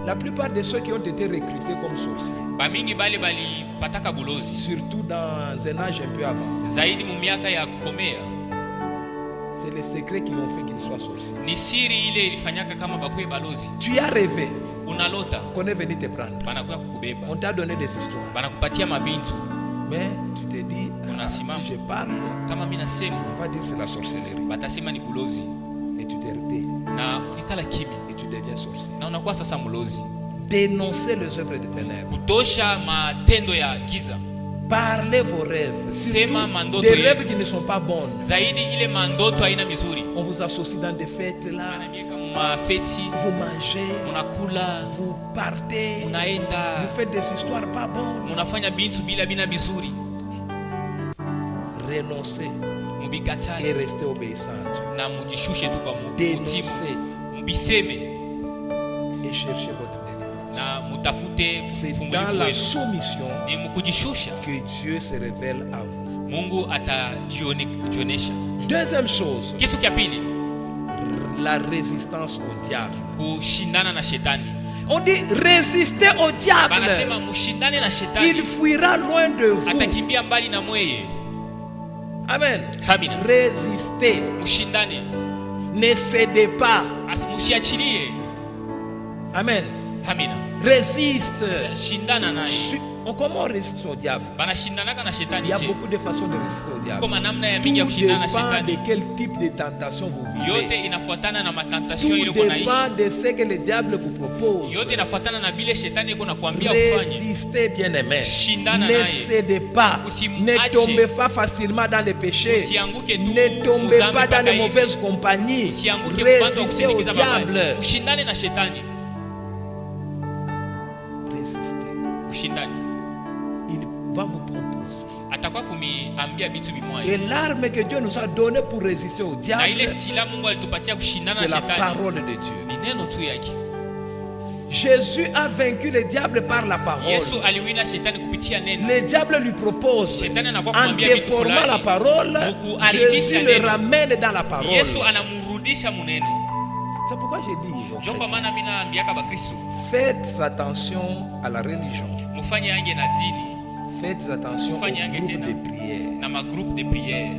La plupart de ceux qui ont été recrutés comme sorciers, Bamingi bale balipataka bulozi surtout dans un âge un peu avancé, zaidi mu miaka ya kukomea, C'est les secrets qui ont fait qu'il soit sorcier. Ni siri ile ilifanyaka kama bakwe balozi. Tu as rêvé Unalota qu'on est venu te prendre. banakuwa kukubeba. On t'a donné des histoires. Banakupatia mabintu. Mais tu te dis, si je parle, Kama mimi nasema, on va dire c'est la sorcellerie. batasema ni bulozi. Et tu te retais. Na unikala kimya. Et tu deviens sorcier. Na unakuwa sasa mlozi. Dénoncer les œuvres des ténèbres. Kutosha matendo ya giza. Parlez vos rêves. Sema mandoto Des yenu. rêves qui ne sont pas bonnes. Zaidi ile mandoto haina mizuri. On vous associe dans des fêtes là. Anamieka mafeti, Vous mangez. munakula, Vous partez. munaenda, Vous faites des histoires pas bonnes. munafanya bintu bila bina bizuri. Renoncez et Mubikatale restez obéissant à Dieu. na mujishushe tu kwa Mungu. Dénoncez Mubiseme et cherchez votre délivrance. na mutafute C'est ufungulivu dans la wenu. soumission Ni mkujishusha que Dieu se révèle à vous. Mungu atajionesha. Deuxième chose, Kitu cha pili, la résistance au diable. kushindana na shetani. On dit résister au diable. Banasema mushindane na Il shetani, fuira loin de vous. atakimbia mbali na mweye. Amen. Amina. Résistez. Mushindane, Ne cédez pas. musiachilie. Amen. Amina. Résiste. Shindana naye. Comment on résiste au diable? Banashindanaka na Il shetani y a je. beaucoup de façons de résister au diable. Kama namna ya Tout mingi ya kushindana na dépend de shetani. quel type de tentation vous Yote vivez. inafuatana na matentasio Tout ile uko naishi. dépend de ce que le diable vous propose. Yote inafuatana na bile shetani iko nakwambia ufanye. Résistez, bien-aimés. Shindana Ne naye. cédez pas. Usimache. Ne tombez pas facilement dans les péchés. Usianguke tu Ne tombez muzambi pas dans mpaka les hivi. mauvaises compagnies. Usianguke kubanza Résistez au kusindikiza mabaya. diable. Ushindane na shetani. Résistez. Ushindane. Il va vous proposer. Atakuwa kumiambia vitu Et vimoja. l'arme que Dieu nous a donnée pour résister au Na diable, ile sila Mungu alitupatia kushindana c'est na la shetani. parole de Dieu. Ni neno tu yake. Jésus a vaincu le diable par la parole. Yesu aliwina shetani kupitia neno. Le diable lui propose, Shetani anakuwa en kumwambia vitu déformant fulani. la parole, Mukuharibisha Jésus le neno. ramène dans la parole. Yesu anamrudisha muneno. C'est pourquoi j'ai dit, Ndio kwa maana mimi naambiaka bakristo faites attention à la religion. mufanye yange na dini Faites attention au Fanya yange groupe tena. de prière. na magroupe de prière.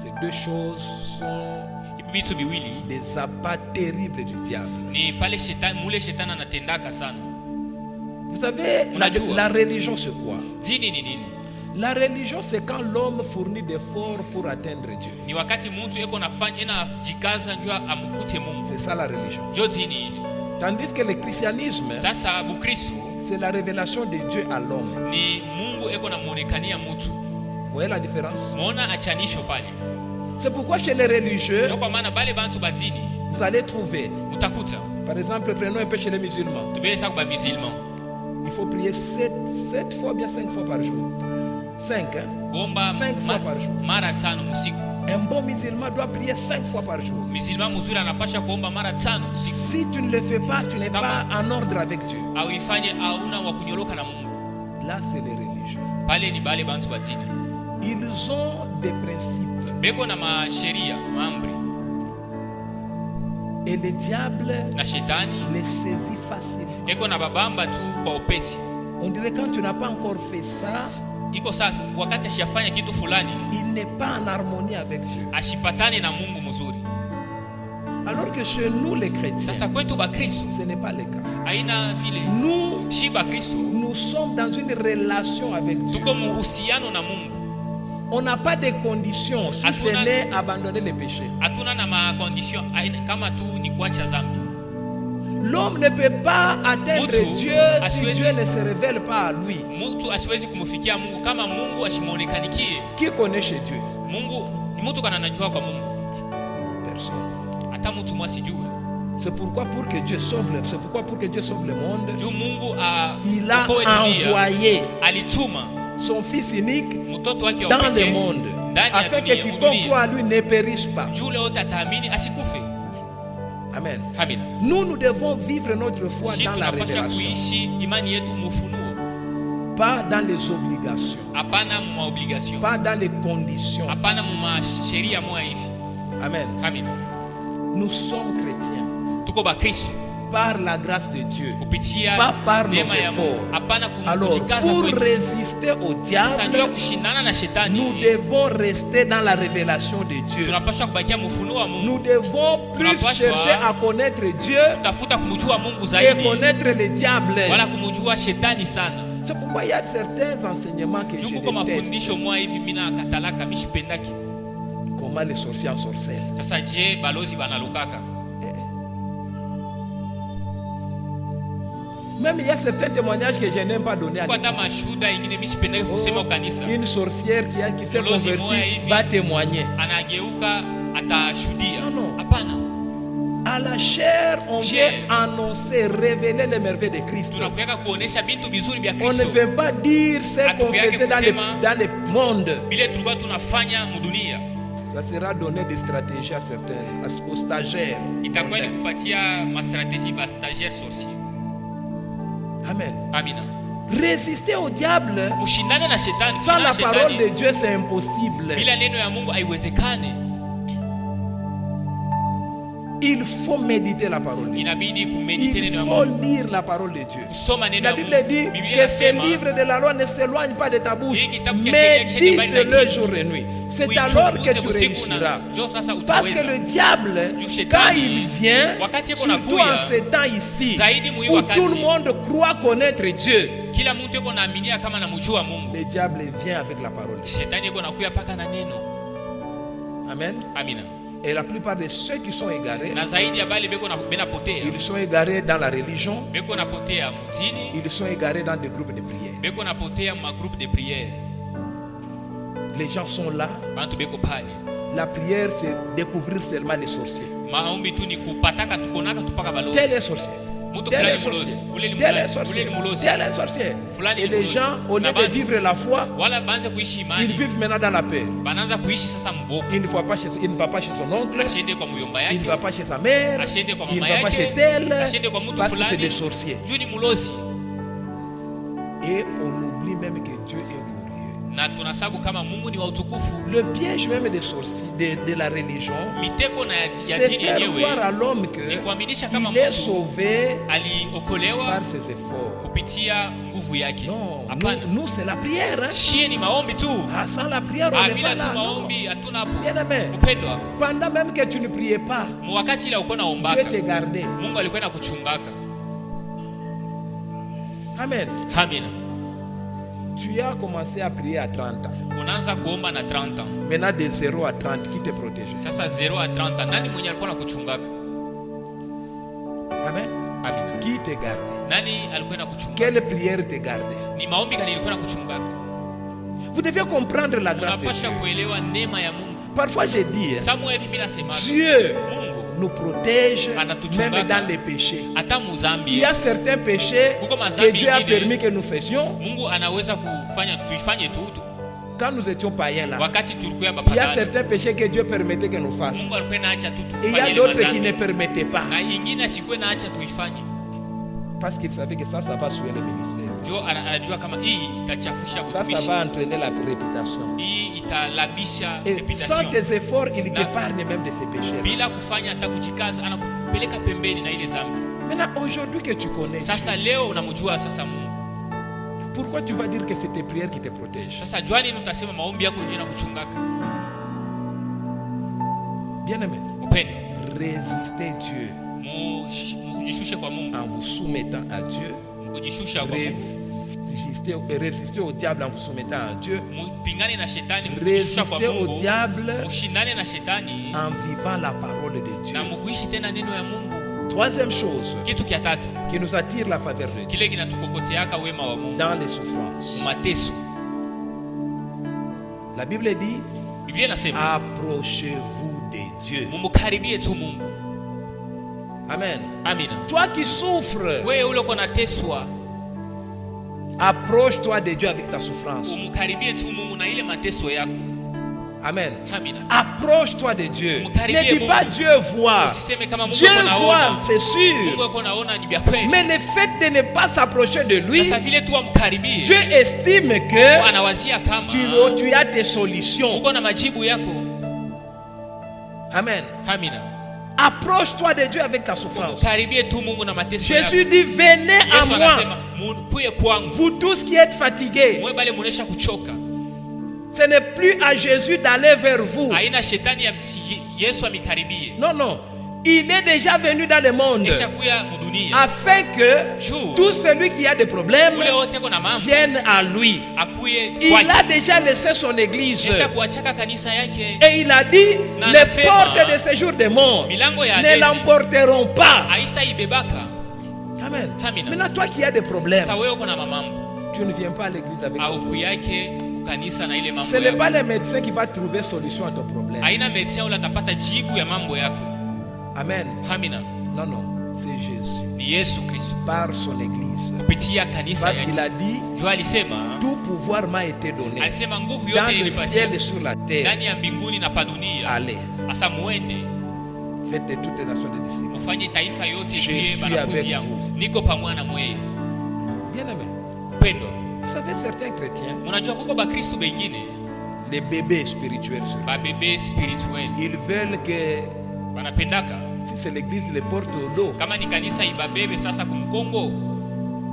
Ces deux choses sont Hivi vitu viwili des appâts terribles du diable. ni pale shetani, mule shetani anatendaka sana. Vous savez, Unajua. la religion c'est quoi? Dini ni nini? La religion c'est quand l'homme fournit d'efforts pour atteindre Dieu. Ni wakati mtu eko nafanya ena jikaza njoo amkute Mungu. C'est ça la religion. Ndio dini ile. Tandis que le christianisme, Sasa Bukristo c'est la révélation de Dieu à l'homme. ni Mungu eko na muonekania mtu. Vous voyez la différence? Muona achanisho pale. C'est pourquoi chez les religieux, Ndio kwa maana bale bantu badini vous allez trouver, utakuta par exemple, prenons un peu chez les musulmans, tubele kwa musulman il faut prier 7 fois, bien 5 fois par jour. 5, hein? kuomba 5 fois par jour. mara tano usiku. Un bon musulman doit prier 5 fois par jour. Musulman mzuri anapasha kuomba mara tano usiku. Si tu ne le fais pas, tu n'es pas en ordre avec Dieu. Au ifanye hauna wa kunyoloka na Mungu. Là, c'est les religieux. Pale ni bale bantu badini. Ils ont des principes. Beko na masheria, maamri. Et le diable Na shetani les saisit facilement. eko na babamba tu kwa upesi. On dirait quand tu n'as pas encore fait ça, Iko sasa wakati ashafanya kitu fulani il n'est pas en harmonie avec Dieu. ashipatane na Mungu mzuri. Alors que chez nous, les chrétiens, Sasa kwetu Bakristo ce n'est pas le cas. haina vile. Nous, Shi Bakristo nous sommes dans une relation avec Dieu. tuko muhusiano na Mungu. On n'a pas de conditions si ce Hatuna- n'est abandonner les péchés. Hatuna na makondisyon kama tu ni kuacha zambi. L'homme ne peut pas atteindre Mutu Dieu si asiwezi- Dieu ne se révèle pas à lui. Mtu asiwezi kumufikia Mungu kama Mungu ashimuonekanikie. Qui connaît chez Dieu? Mungu ni mtu kana najua kwa Mungu. Personne. Hata mtu mwasijue. C'est pourquoi pour que Dieu sauve le monde, Juu Mungu il a aokoe dunia, envoyé alituma son fils unique mtoto wake wa dans le pekee monde ndani ya afin que dunia, quiconque mudunia. croit à lui ne périsse pas. Juu leo tataamini asikufe. Amen. Amina. Nous devons vivre notre foi Shi dans la tunapasha révélation, kuishi imani yetu mufunuo, pas dans les obligations, hapana mu obligation, pas dans les conditions. hapana mu sheria moya hivi. Amen. Amina. Nous sommes chrétiens. Tuko Bakristo. par la grâce de Dieu, kupitia pas par nos neema ya Mungu, efforts. hapana Alors, kujikaza pour kwetu. résister au Sasa ndio diable, kushindana na nous shetani, devons rester dans la révélation de Dieu. tunapaswa kubakia mfunuo wa Mungu, Nous devons plus chercher à connaître Dieu tafuta kumjua Mungu et zaidi connaître le diable. wala kumjua shetani sana. C'est pourquoi il y a certains enseignements que je Juku kwa déteste. mafundisho mwa hivi mina katalaka mishipendaki. Comment les sorciers ensorcellent. Sasa je balozi banalukaka? Même il y a certains témoignages que je n'aime pas donner à Kwa l'église. ta mashuda ingine mishipendaki kusema kanisa. Une sorcière qui s'est Balozi moya convertie hivi. va témoigner. Anageuka atashuhudia. Non. Hapana. À la chair, on Chair. vient annoncer, révéler les merveilles de Christ. Tunakuweka kuonesha bintu bizuri vya On ne Kristo. veut pas dire ce qu'on Hatukuweke faisait kusema. dans le monde. Bile tulikuwa tunafanya mudunia. Ça sera donné des stratégies à certains, aux stagiaires. Itakuwa ni kupatia ma stratégie ba stagiaire sorcier. Amen. Amina. Résister au diable Ushindane na shetani. sans la Ushindane na parole de shetani. Dieu, c'est impossible. Bila neno ya Mungu haiwezekani. Il faut méditer la parole de Dieu. Inabidi kumedite Il neno ya faut Mungu. lire la parole de Dieu. Kusoma neno La ya Bible Mungu. dit Biblia que ce inasema livre de la loi ne s'éloigne pas de ta bouche. hii kitabu cha sheria kisha mbali na Médite-le kichwa. jour et nuit. C'est alors que tu usiku na réussiras. njo sasa Parce que utaweza. le diable, Juu quand shetani, il vient, wakati yuko surtout nakuya, en ces temps ici, zaidi mwi où wakati, tout le monde croit connaître Dieu, Kila mtu yuko naaminia kama namjua Mungu. le diable vient avec la parole. Shetani yuko nakuya paka na neno. Amen. Amina. Et la plupart de ceux qui sont égarés, Na zaidi ya bali beko na benapotea. ils sont égarés dans la religion, Beko napotea mutini, ils sont égarés dans des groupes de prière. beko napotea ma groupe de prière. Les gens sont là. Bantu beko pale. La prière, c'est découvrir seulement les sorciers. Maombi tu ni kupataka tukonaka tupaka balozi. Tel est sorcier. Mtu Tel fulani est sorcier. mulozi, ule ni Tel est mulozi, sorcier. ule ni mulozi. Tel est sorcier. Fulani Et ni les mulozi. gens, au lieu Na de bantu, vivre la foi, wala banze kuishi ils imani. vivent maintenant dans la paix. Banaanza kuishi sasa mboko. Il ne va pas chez son oncle, Ashende kwa muyomba il ne yake. va pas chez sa mère, Ashende kwa il ne mama va pas chez yake. tel, Ashende kwa mtu parce que c'est des fulani. sorciers. Juu ni mulozi. Et on oublie même que Dieu est glorieux. Na tunasabu kama Mungu ni wa utukufu. Le piège même des sorciers, de la religion, Miteko na ya c'est dini faire voir à yenyewe l'homme ni kuaminisha kama qu'il est Mungu sauvé aliokolewa par ses efforts. kupitia nguvu yake. Non, Hapana. nous c'est la prière. Hein? Shie ni maombi tu. Ah, sans la prière, on Ah, n'est bila pas tu là. non. maombi hatuna hapo. Bien aimé, Mpendwa, pendant même que tu ne priais pas, wakati ile uko Dieu naombaka, te gardait. Mungu alikwenda kuchungaka. Amen. Amina. Tu as commencé à prier à 30 ans. Unaanza kuomba na 30 ans. Maintenant, de 0 à 30, qui te protège? Sasa 0 a 30 ans. Nani mwenye alikuwa nakuchungaka? Amen. Amina. Qui te gardait? Nani alikuwa kuchungaka? Quelle prière te gardait? Ni maombi gani ilikuwa kuchungaka? Vous devez comprendre la grâce de Unapasha Dieu. kuelewa neema ya Mungu. Parfois, j'ai dit, hein, Samuel hivi mimi nasema Dieu Mungu nous protège Anatuchungaka. même dans les péchés. hata Il muzambi y a certains péchés Kuko que mazambi Dieu a ingine. permis que nous fassions Mungu anaweza kufanya tuifanye tu quand nous étions païens là. wakati tulikuwa hapa Il y a pagani. certains péchés que Dieu permettait que nous fassions. Mungu alikuwa anaacha tu Et il y a tufanye d'autres qui mazambi. ne permettaient pas. Na ingine asikuwe naacha tuifanye. Parce qu'il savait que ça va souiller le ministère. Jo anajua kama hii itachafusha Ça kutumishi. va entraîner la réputation. Hii italabisha Et reputation. sans tes efforts, il Na- t'épargne même de ces péchés. Bila kufanya hata kujikaza anakupeleka pembeni na ile zambi. Maintenant, aujourd'hui que tu connais, Sasa leo unamjua sasa Mungu. pourquoi tu vas dire que c'est tes prières qui te protègent? Sasa juani utasema maombi yako ndio yanakuchungaka. Bien aimé, Upendo. résistez Dieu Mujishushe kwa Mungu. en vous soumettant à Dieu. Kujishusha kwa Mungu. Résistez au diable en vous soumettant à Dieu. Mpingane na shetani, mujishusha kwa Résistez au Mungu. diable Mushindane na shetani en vivant la parole de Dieu. na mukuishi tena neno ya Mungu. Troisième chose Kitu kia tatu qui nous attire la faveur de Dieu kile kinatukokoteaka wema wa Mungu dans les souffrances. mateso. La Bible dit, Biblia inasema approchez-vous de Dieu. mumukaribie tu Mungu. Amen. Amina. Toi qui souffres, Wewe ule uko nateswa, approche-toi de Dieu avec ta souffrance. umkaribie tu Mungu na ile mateso yako. Amen. Amina. Approche-toi de Dieu. Mkaribie Ne dis Mungu. pas Dieu voit. Usiseme kama Mungu Dieu yuko voit, naona. c'est Mungu sûr. yuko naona ni vya kweli. Mais le fait de ne pas s'approcher de lui, Sasa vile tu amkaribie, Dieu estime que anawazia kama tu as tes solutions. uko na majibu yako. Amen. Amina. Approche-toi de Dieu avec ta souffrance. Karibie tu Mungu na mateso yako. Jésus dit, venez à Yesu moi, anasema kuye kwangu. vous tous qui êtes fatigués. Mwe bale munesha kuchoka. Ce n'est plus à Jésus d'aller vers vous. Haina shetani ya Yesu amikaribie. Non, non. Il est déjà venu dans le monde Esha kuya mudunia. afin que tout celui qui a des problèmes Ule wote kuna mambo. vienne à lui. Akuye Il kwake. a déjà laissé son église. Esha kuachaka kanisa yake. Et il a dit, Na les anasema, portes de séjour des morts milango ya ne Adesi l'emporteront pas. haista ibebaka. Amen. Amina. Maintenant, toi qui as des problèmes, Sasa wewe uko na mamambo. tu ne viens pas à l'église avec Au toi. kuyake kanisa na ile mambo Ce n'est yako. pas le médecin qui va trouver solution à ton problème. Haina medecin ule atapata jibu ya mambo yako. Amen. Amina. Non, non. C'est Jésus. Ni Yesu Kristo. Par son église. Kupitia kanisa Parce qu'il yake. a dit, Jua alisema, tout pouvoir m'a été donné alisema nguvu dans yote le ilipatiwa ciel et sur la terre. ndani ya mbinguni na pa dunia. Allez, Asa muende faites de toutes les nations des disciples. mufanye taifa yote Je ndiye suis banafunzi avec yangu. vous. Niko pamoja na mweye. Bien aimé. Pendwa. Vous savez, certains chrétiens, Unajua kuko bakristo bengine les bébés spirituels, babebe spirituel ils veulent que wanapendaka si c'est l'église les porte au dos. kama ni kanisa ibabebe sasa kumkongo.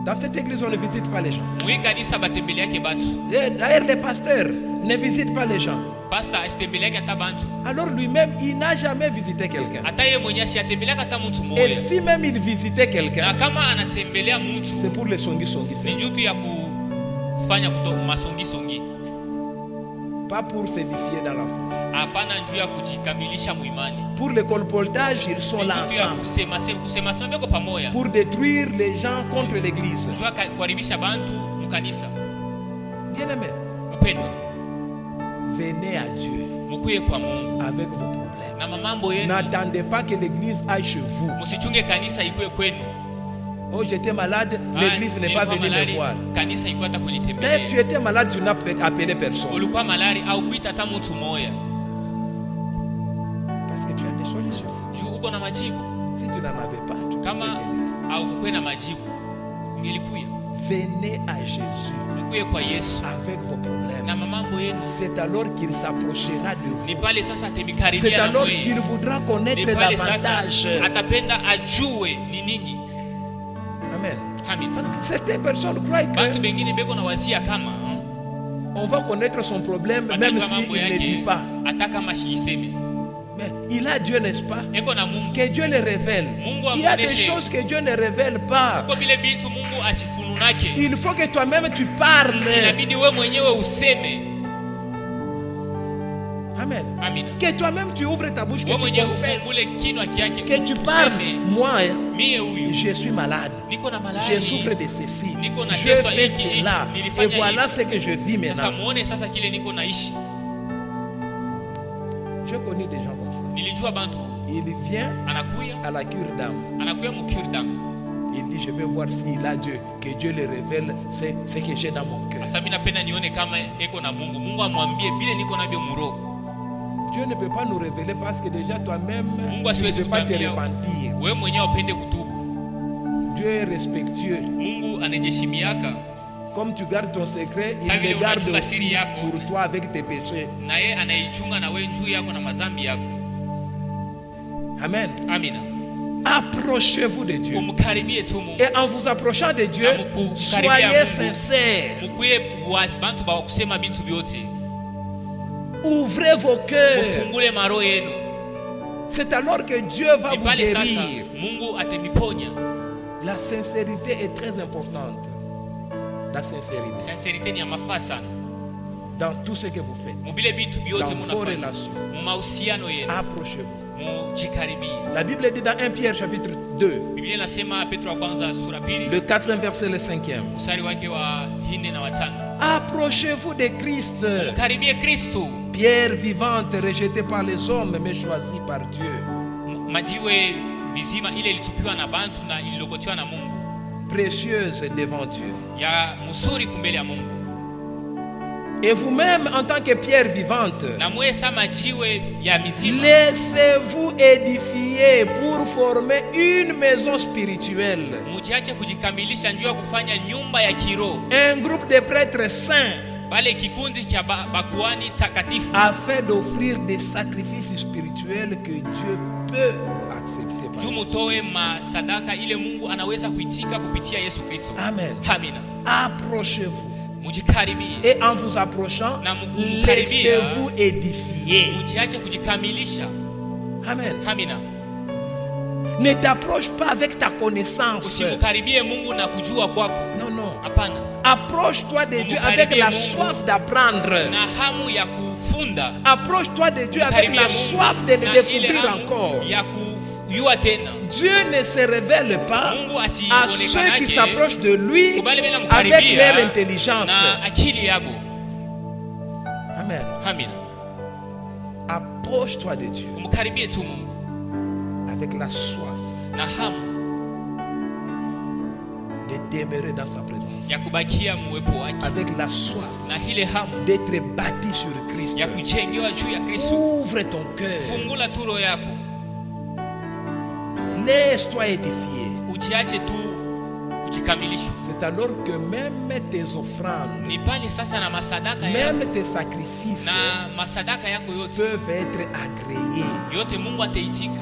Dans cette église, on ne visite pas les gens. Mwi kanisa batembele yake batu. Et d'ailleurs, les pasteurs ne visitent pas les gens. Pastor asitembele yake hata bantu. Alors lui-même, il n'a jamais visité quelqu'un. Hata yeye mwenyewe asitembelea hata mtu Et mmoja. si même il visitait Na quelqu'un, kama anatembelea mtu c'est pour les songi. ni juu tu ya kufanya masongi songi. Pas pour s'édifier dans la foi. Hapana juu ya kujikamilisha muimani. Pour le colportage, ils sont là Ni juu ya ensemble. kusema beko pamoja. Pour détruire les gens contre l'église. Juu ya kuharibisha bantu mkanisa. Bien aimé, Mpendwa, venez à Dieu mkuye kwa Mungu avec vos problèmes. na mamambo yenu. N'attendez pas que l'église aille chez vous. Msichunge kanisa ikuwe kwenu. Oh, j'étais malade, l'église n'est pas venue me voir. Kanisa ikuwa hata Mais tu kunitembelea. étais malade, tu n'as appelé personne. Ulikuwa malari au kuita hata mtu mmoja. Parce que tu as des solutions. Juu uko na majibu. Si tu n'en avais pas, tu Kama pouvais venir. au kuwe na majibu, ungelikuya. Venez à Jésus Mkuye kwa Yesu avec vos problèmes. na mamambo yenu. C'est alors qu'il s'approchera de Ni vous. pale sasa C'est atemikaribia na alors mweye. qu'il voudra Ni connaître pale sasa davantage. atapenda ajue ni nini. Amen. Amen. Parce que certaines personnes croient Bantu que bengine beko na wazia kama on va connaître son problème même batajua mambo s'il ne dit yake pas. hata kama shiiseme. Mais il a Dieu, n'est-ce pas? Eko na Mungu. Que Dieu le révèle. Mungu Il y a des amuoneshe. choses que Dieu ne révèle pas. Kwa vile bintu Mungu asifununake. Il faut que toi-même tu parles. Inabidi we mwenyewe useme. Amen. Amina. Que toi-même tu ouvres ta bouche, que We tu mwenyewe confesses, ufungule kinywa kyake. que tu parles. Useme, Moi, mie huyu je suis malade. niko na Je malari. souffre de ceci. Niko na Je teso fais hiki, cela. nilifanya Et voilà hivi. ce que je vis Sasa maintenant. muone sasa kile niko naishi. J'ai connu des gens comme ça. Nilijua bantu Il vient anakuya à la cure d'âme. mukirda. Il dit, je vais voir s'il a Dieu. Que Dieu le révèle, c'est ce que j'ai dans mon cœur. Sasa mimi napenda nione kama eko na Mungu. Mungu amwambie bile niko nabyo muro. Dieu ne peut pas nous révéler parce que déjà toi-même, Mungu tu ne asiwezi peux pas te kutambia repentir. wewe mwenyewe upende kutubu. Dieu est respectueux. Mungu anajeshimiaka Comme tu gardes ton secret, il Sa vile le garde unachunga aussi siri yako. pour toi avec tes péchés. na yeye anaichunga na wewe juu yako na mazambi yako. Amen. Amina. Approchez-vous de Dieu. Umkaribie tu Mungu. Et en vous approchant de Dieu, Na mukukaribia soyez Mungu. sincères. Mukuye bantu ba kusema bintu byote. Ouvrez vos cœurs. Mufungule maro yenu. C'est alors que Dieu va Ni vous pale sasa guérir. Mungu atemiponya. La sincérité est très importante. La sincérité. Sincerité ni ya mafaa sana. Dans tout ce que vous faites. Mubile bintu byote Dans vos munafanya. relations. Mu mahusiano yenu. Approchez-vous. Mujikaribie. La Bible dit dans 1 Pierre chapitre 2, Biblia inasema Petro wa kwanza sura pili le 4e verset, le 5e. mstari wake wa 4 na wa 5. Approchez-vous de Christ, Mkaribie Kristo. pierre vivante rejetée par les hommes mais choisie par Dieu. Majiwe mizima ile ilitupiwa na bantu na ililokotiwa na Mungu. Précieuse devant Dieu. Ya musuri kumbele ya Mungu. Et vous-même, en tant que pierre vivante, Na mwe sama jiwe ya mizima. laissez-vous édifier pour former une maison spirituelle. Mujiache kujikamilisha njoo kufanya nyumba ya kiroho. Un groupe de prêtres saints Bale kikundi cha bakuani takatifu. afin d'offrir des sacrifices spirituels que Dieu peut par Juu mutoe masadaka ile Mungu anaweza kuitika kupitia Yesu Kristo. Amen. Amina. Approchez-vous. Mujikaribie. Et en vous approchant, Na mukaribia, laissez-vous édifier. mujiache kujikamilisha. Amen. Amina. Ne t'approche pas avec ta connaissance. Usimukaribie Mungu na kujua kwako. Non, non. Hapana. Approche-toi de Dieu avec la soif d'apprendre. Na hamu ya kufunda. Approche-toi de Dieu avec la soif de le découvrir encore. Ya kujua tena. Dieu ne se révèle pas à ceux qui s'approchent de lui avec leur intelligence. Na akili yabo. Amen. Amina. Approche-toi de Dieu Umukaribie tu Mungu avec la soif na hamu de demeurer dans sa présence, ya kubakia muwepo wake, avec la soif na ile hamu d'être bâti sur Christ. ya kujengewa juu ya Kristo. Ouvre ton cœur. Fungula tu roho yako. Laisse-toi édifier. Ujiache tu kujikamilisha. C'est alors que même tes offrandes, Ni pale sasa na masadaka yako même tes sacrifices na masadaka yako yote peuvent être agréés. yote Mungu ataitika.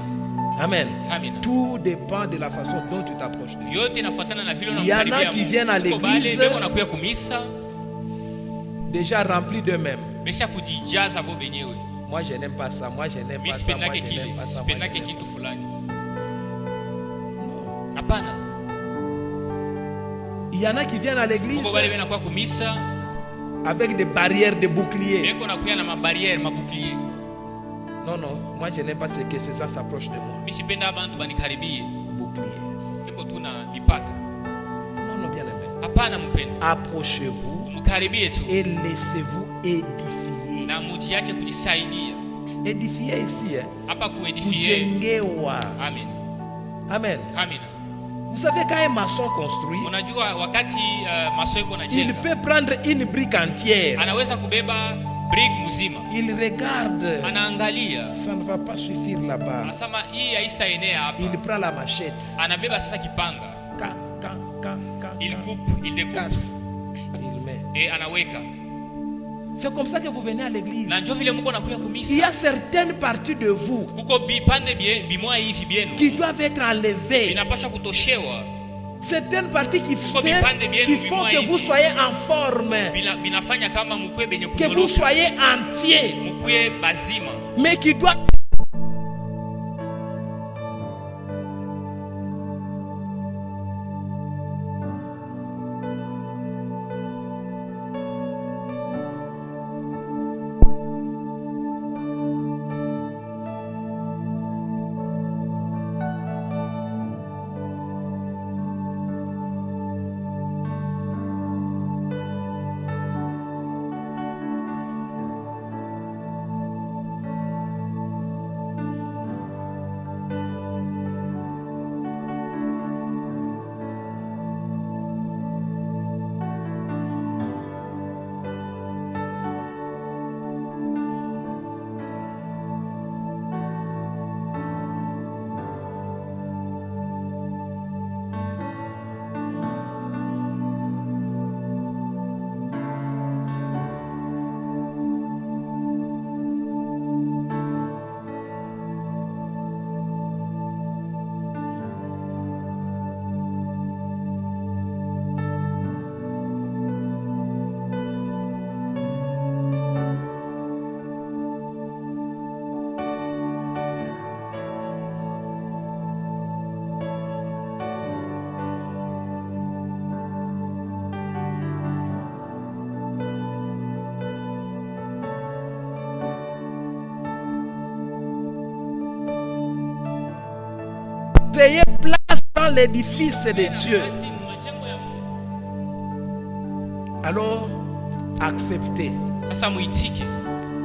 Amen. Amina. Tout dépend de la façon dont tu t'approches de Dieu. Yote inafuatana na vile Il y en a unamkaribia qui Mungu. viennent à Kuko bale l'église beko nakuya kumisa déjà remplis d'eux-mêmes. besha kujijaza bo benyewe. Moi je n'aime pas ça, moi je n'aime Mimi pas ça, moi sipendake je kile, n'aime pas ça. moi, je sipendake n'aime kitu fulani. pas. Hapana. Il y en a qui viennent à l'église Kuko bale benakuya kumisa avec des barrières, des boucliers. beko nakuya na mabariere mabuklie. Non, non, moi je n'aime pas ce que ces gens s'approchent de moi. Mimi sipenda abantu banikaribie Bouclier. beko tu na mipaka. Non, non, bien aimé. Hapana mpenda. Approchez-vous Mkaribie tu et laissez-vous édifier. na mujiache kujisaidia. Édifier ici, hein. Hapa kuedifie. Kujengewa. Amen. Amen. Amina. Vous savez, quand un maçon construit, Unajua wakati maso yako il najenga peut prendre une brique entière. anaweza kubeba brick mzima. Il regarde. Anaangalia. Ça ne va pas suffire là-bas. Anasema hii haitaenea hapa. Il prend la machette. Anabeba sasa kipanga. Il coupe, il découpe. Casse. Il met. Et anaweka. C'est comme ça que vous venez à l'église. Na njoo vile Mungu anakuya Il y kumisa. a certaines parties de vous Kuko bipande bimoya hivi bienu. qui doivent être enlevées. Inapaswa kutoshewa. Certaines parties qui font que vous soyez en forme, Binafanya kama mkwe benye que vous kunyoroka. soyez entier, Mkwe bazima. mais qui doivent ayez place dans l'édifice de Dieu. Alors, acceptez Sasa muitike.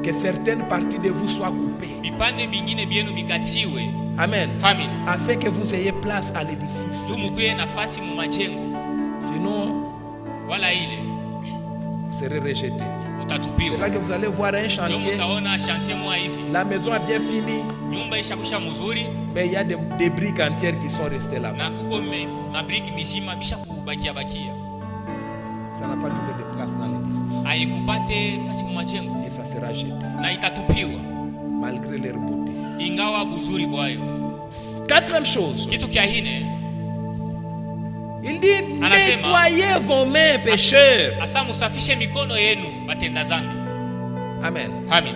que certaines parties de vous soient coupées. Bipande bingine bienu bikatiwe. Amen. Amen. Afin que vous ayez place à l'édifice. Tu mkuye nafasi mu majengo. Sinon, Wala ile vous serez rejeté. C'est utatupiwa. là que vous allez voir un Ndio chantier. mtaona chantier mwa hivi. La maison a bien fini, Nyumba ishakusha mzuri mais il y a des briques entières qui sont restées là-bas. na kuko mabriki mizima bisha kubakia bakia. Ça n'a pas trouvé de place dans l'édifice. Haikupate fasi mu majengo Et ça sera jeté, na itatupiwa malgré leur beauté. ingawa buzuri bwayo. Quatrième chose, Kitu kia ine, il dit Anasema, nettoyez vos mains pécheurs. asa musafishe mikono yenu batenda zambi. Amen. Amen.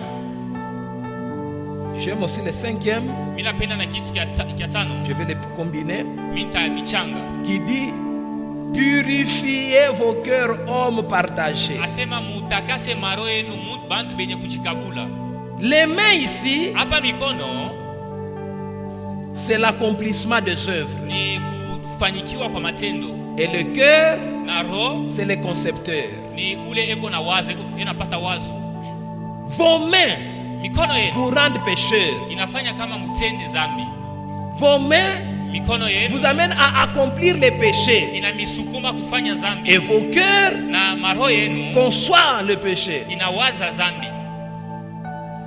J'aime aussi le cinquième, Mimi napenda na kitu kia tano, je vais les combiner, mimi nitabichanga. qui dit purifiez vos cœurs hommes partagés. Asema mutakase maro yenu bantu benye kujikabula. Les mains ici, Hapa mikono c'est l'accomplissement des œuvres. ni kufanikiwa kwa matendo, Et le cœur, na roho c'est le concepteur. ni ule eko na wazo, eko inapata wazo. Vos mains Mikono yenu vous rendent pécheurs. inafanya kama mutende zambi. Vos mains Mikono yenu vous amènent à accomplir les péchés. inamisukuma kufanya zambi, Et vos cœurs na maroho yenu conçoivent le péché. inawaza zambi.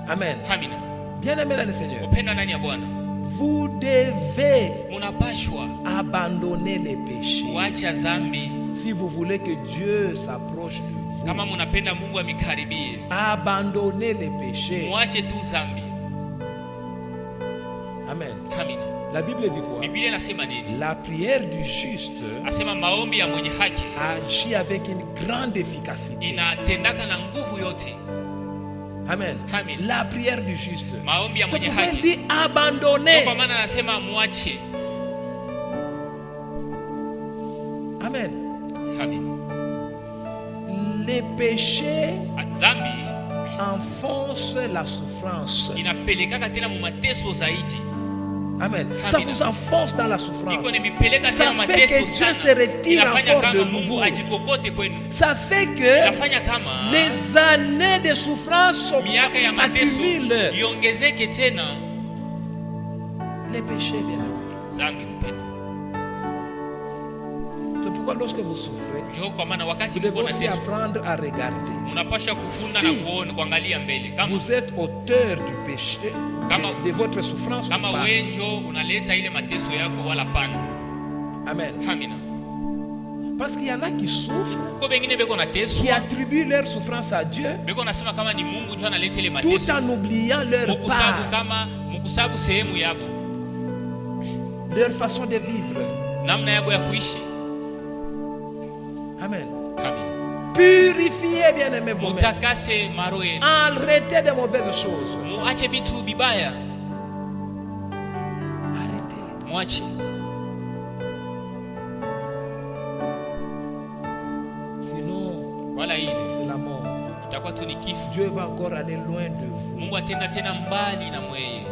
Amen. Amina. Bien-aimés dans le Seigneur, Upenda ndani ya Bwana, vous devez munapashwa abandonner les péchés kuacha zambi. si vous voulez que Dieu s'approche de vous. Kama munapenda Mungu amikaribie, Abandonnez les péchés. muache tu zambi. Amen. Amina. La Bible dit quoi? Biblia inasema nini? La prière du juste Asema maombi ya mwenye haki agit avec une grande efficacité. inatendaka na nguvu yote. Amen. Amen. La prière du juste. Maombi ya C'est mwenye pourquoi il haki. dit abandonner. Kwa maana anasema muache. Amen. Amina. Les péchés Zambi enfoncent la souffrance. inapelekaka tena mu mateso zaidi. Amen. Amen. Ça vous enfonce dans la souffrance. Iko nimepeleka Ça tena fait que mateso Dieu sana. se retire Inafanya encore de kama Mungu nouveau. ajikokote kwenu. Ça fait que Inafanya kama les années de souffrance miaka ya mateso s'accumulent. iongezeke tena. Les péchés, bien aimés. Zambi mpendo. C'est pourquoi lorsque vous souffrez, Ndio kwa maana vous wakati devez mko na aussi mateso apprendre à regarder. mnapasha kufunda Si na kuona kuangalia mbele. Kama Vous êtes auteur du péché, Kama- de votre souffrance ou kama pas. wenjo unaleta ile mateso yako wala pana. Amen. Amina. Parce qu'il y en a qui souffrent, Kwa bengine beko na teso, qui attribuent leur souffrance à Dieu, beko nasema kama ni Mungu ndio analeta ile tout mateso. en oubliant leur Mukusabu part, kama mukusabu sehemu yabo, leur façon de vivre. namna yabo ya kuishi. Amen. Amina. Purifiez, bien-aimés, vos mains. Mutakase maro yenu. Arrêtez de mauvaises choses. Muache vitu vibaya. Arrêtez. Muache. Sinon, Wala ile c'est la mort. itakuwa tu ni kifo. Dieu va encore aller loin de vous. Mungu atenda tena mbali na mweye.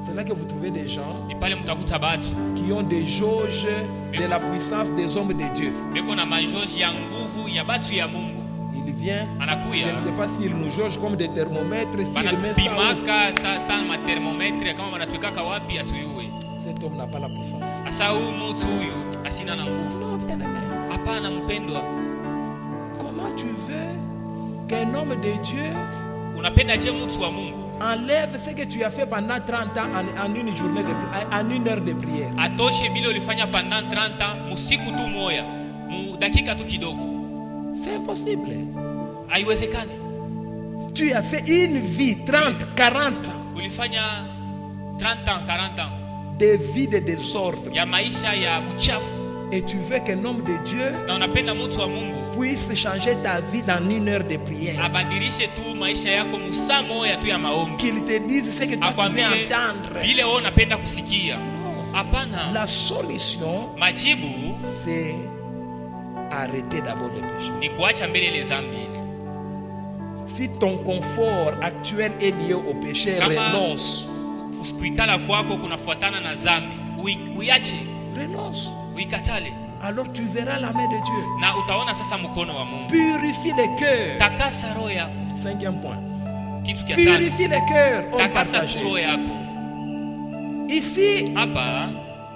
C'est là que vous trouvez des gens Ni pale mtakuta batu qui ont des jauges de la puissance des hommes de Dieu. beko na majoji ya nguvu ya batu ya Mungu. Il vient, je Anakuya ne sais pas s'il nous jauge comme des thermomètres, s'il met ça, banatupimaka sana mathermometre kama banatwekaka wapi atuyue. cet homme n'a pas la puissance. Asa huyu mtu huyu asina na nguvu. Non, bien aimé. Hapana mpendwa, Comment tu veux qu'un homme de Dieu unapenda je mtu wa Mungu enlève ce que tu as fait pendant 30 ans en une journée, en une heure de prière? atoshe bile ulifanya pendant 30 ans musiku tu moya mu dakika tu kidogo? C'est impossible. Haiwezekani. Tu as fait une vie, 30, 40 Ulifanya 30 ans 40 ans de vie de désordre. ya maisha ya uchafu, Et tu veux qu'un homme de Dieu na unapenda mtu wa Mungu puisse changer ta vie dans une heure de prière. abadilishe tu maisha yako musaa moya tu ya maombi, Qu'il te dise ce que toi tu veux akwambie entendre. vile wewe unapenda kusikia. Hapana, La solution, majibu c'est arrêter d'abord le péché. ni kuacha mbele ile zambi ile. Si ton confort actuel est lié au péché, Kama- renonce. Kuikala kwako kunafuatana na zambi, uiache, Renonce. uikatale, Alors tu verras la main de Dieu. na utaona sasa mkono wa Mungu. Purifie les cœurs. Takasa roho yako. Cinquième point. Kitu kia tano, Purifie les cœurs. On takasa partage. tu roho yako. Ici, Hapa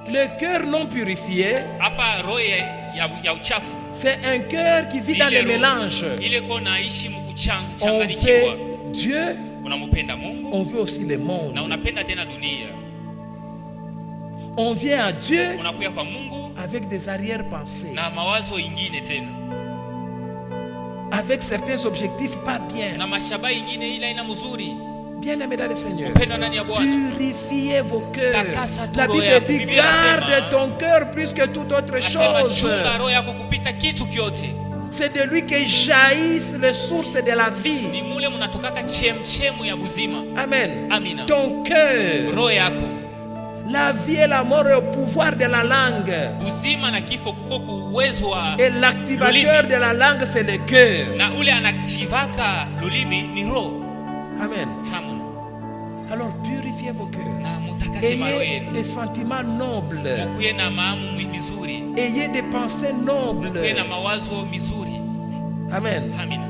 le cœur non purifié, hapa roho ya uchafu c'est un cœur qui vit dans Ile les roho- mélanges. ile ko naishi On mkuchanganyikiwa. veut Dieu, Unampenda Mungu on veut aussi le na monde. unapenda tena dunia. On vient à Dieu Unakuya kwa Mungu avec des arrière-pensées, na mawazo ingine tena avec certains objectifs pas bien. na mashaba ingine ila ina mzuri. Bien-aimés dans le Seigneur, Upendo ndani ya Bwana. purifiez vos cœurs. Takasa tu La roho Bible yako. dit Biblia garde inasema, ton cœur plus que toute autre Nasema chose. chunga roho yako kupita kitu kyote. C'est de lui que jaillissent les sources de la vie. Ni mule munatokaka chemchemu ya buzima. Amen. Amina. Ton cœur, Roho yako. la vie et la mort est au pouvoir de la langue. Buzima na kifo kuko kuuwezo wa Et l'activateur de la langue, c'est le cœur. na ule anaktivaka lulimi ni roho. Amen. Hamuna. Alors purifiez vos cœurs. Na mutakase maro Ayez yenu. des sentiments nobles. Kuye na maamu mizuri. Ayez des pensées nobles. Kuye na mawazo mizuri. Amen. Amina.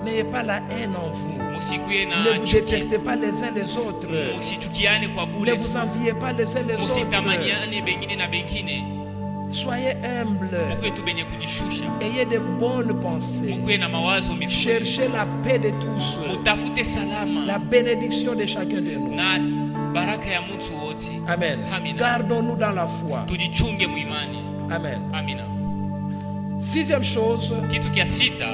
N'ayez pas la haine en vous. Musikuye na Ne vous chuki. détestez pas les uns les autres. Musichukiane kwa Ne bure. vous enviez pas les uns les autres. Musitamaniane bengine na bengine. Soyez humbles. Mukuye tu benye kujishusha. Ayez de bonnes pensées. Mukuye na mawazo mizuri. Cherchez la paix de tous. Mutafute salama. La bénédiction de chacun de nous. Na baraka ya mtu wote. Amen. Amina. Gardons-nous dans la foi. Tujichunge muimani. Amen. Amina. Sixième chose, Kitu kia sita,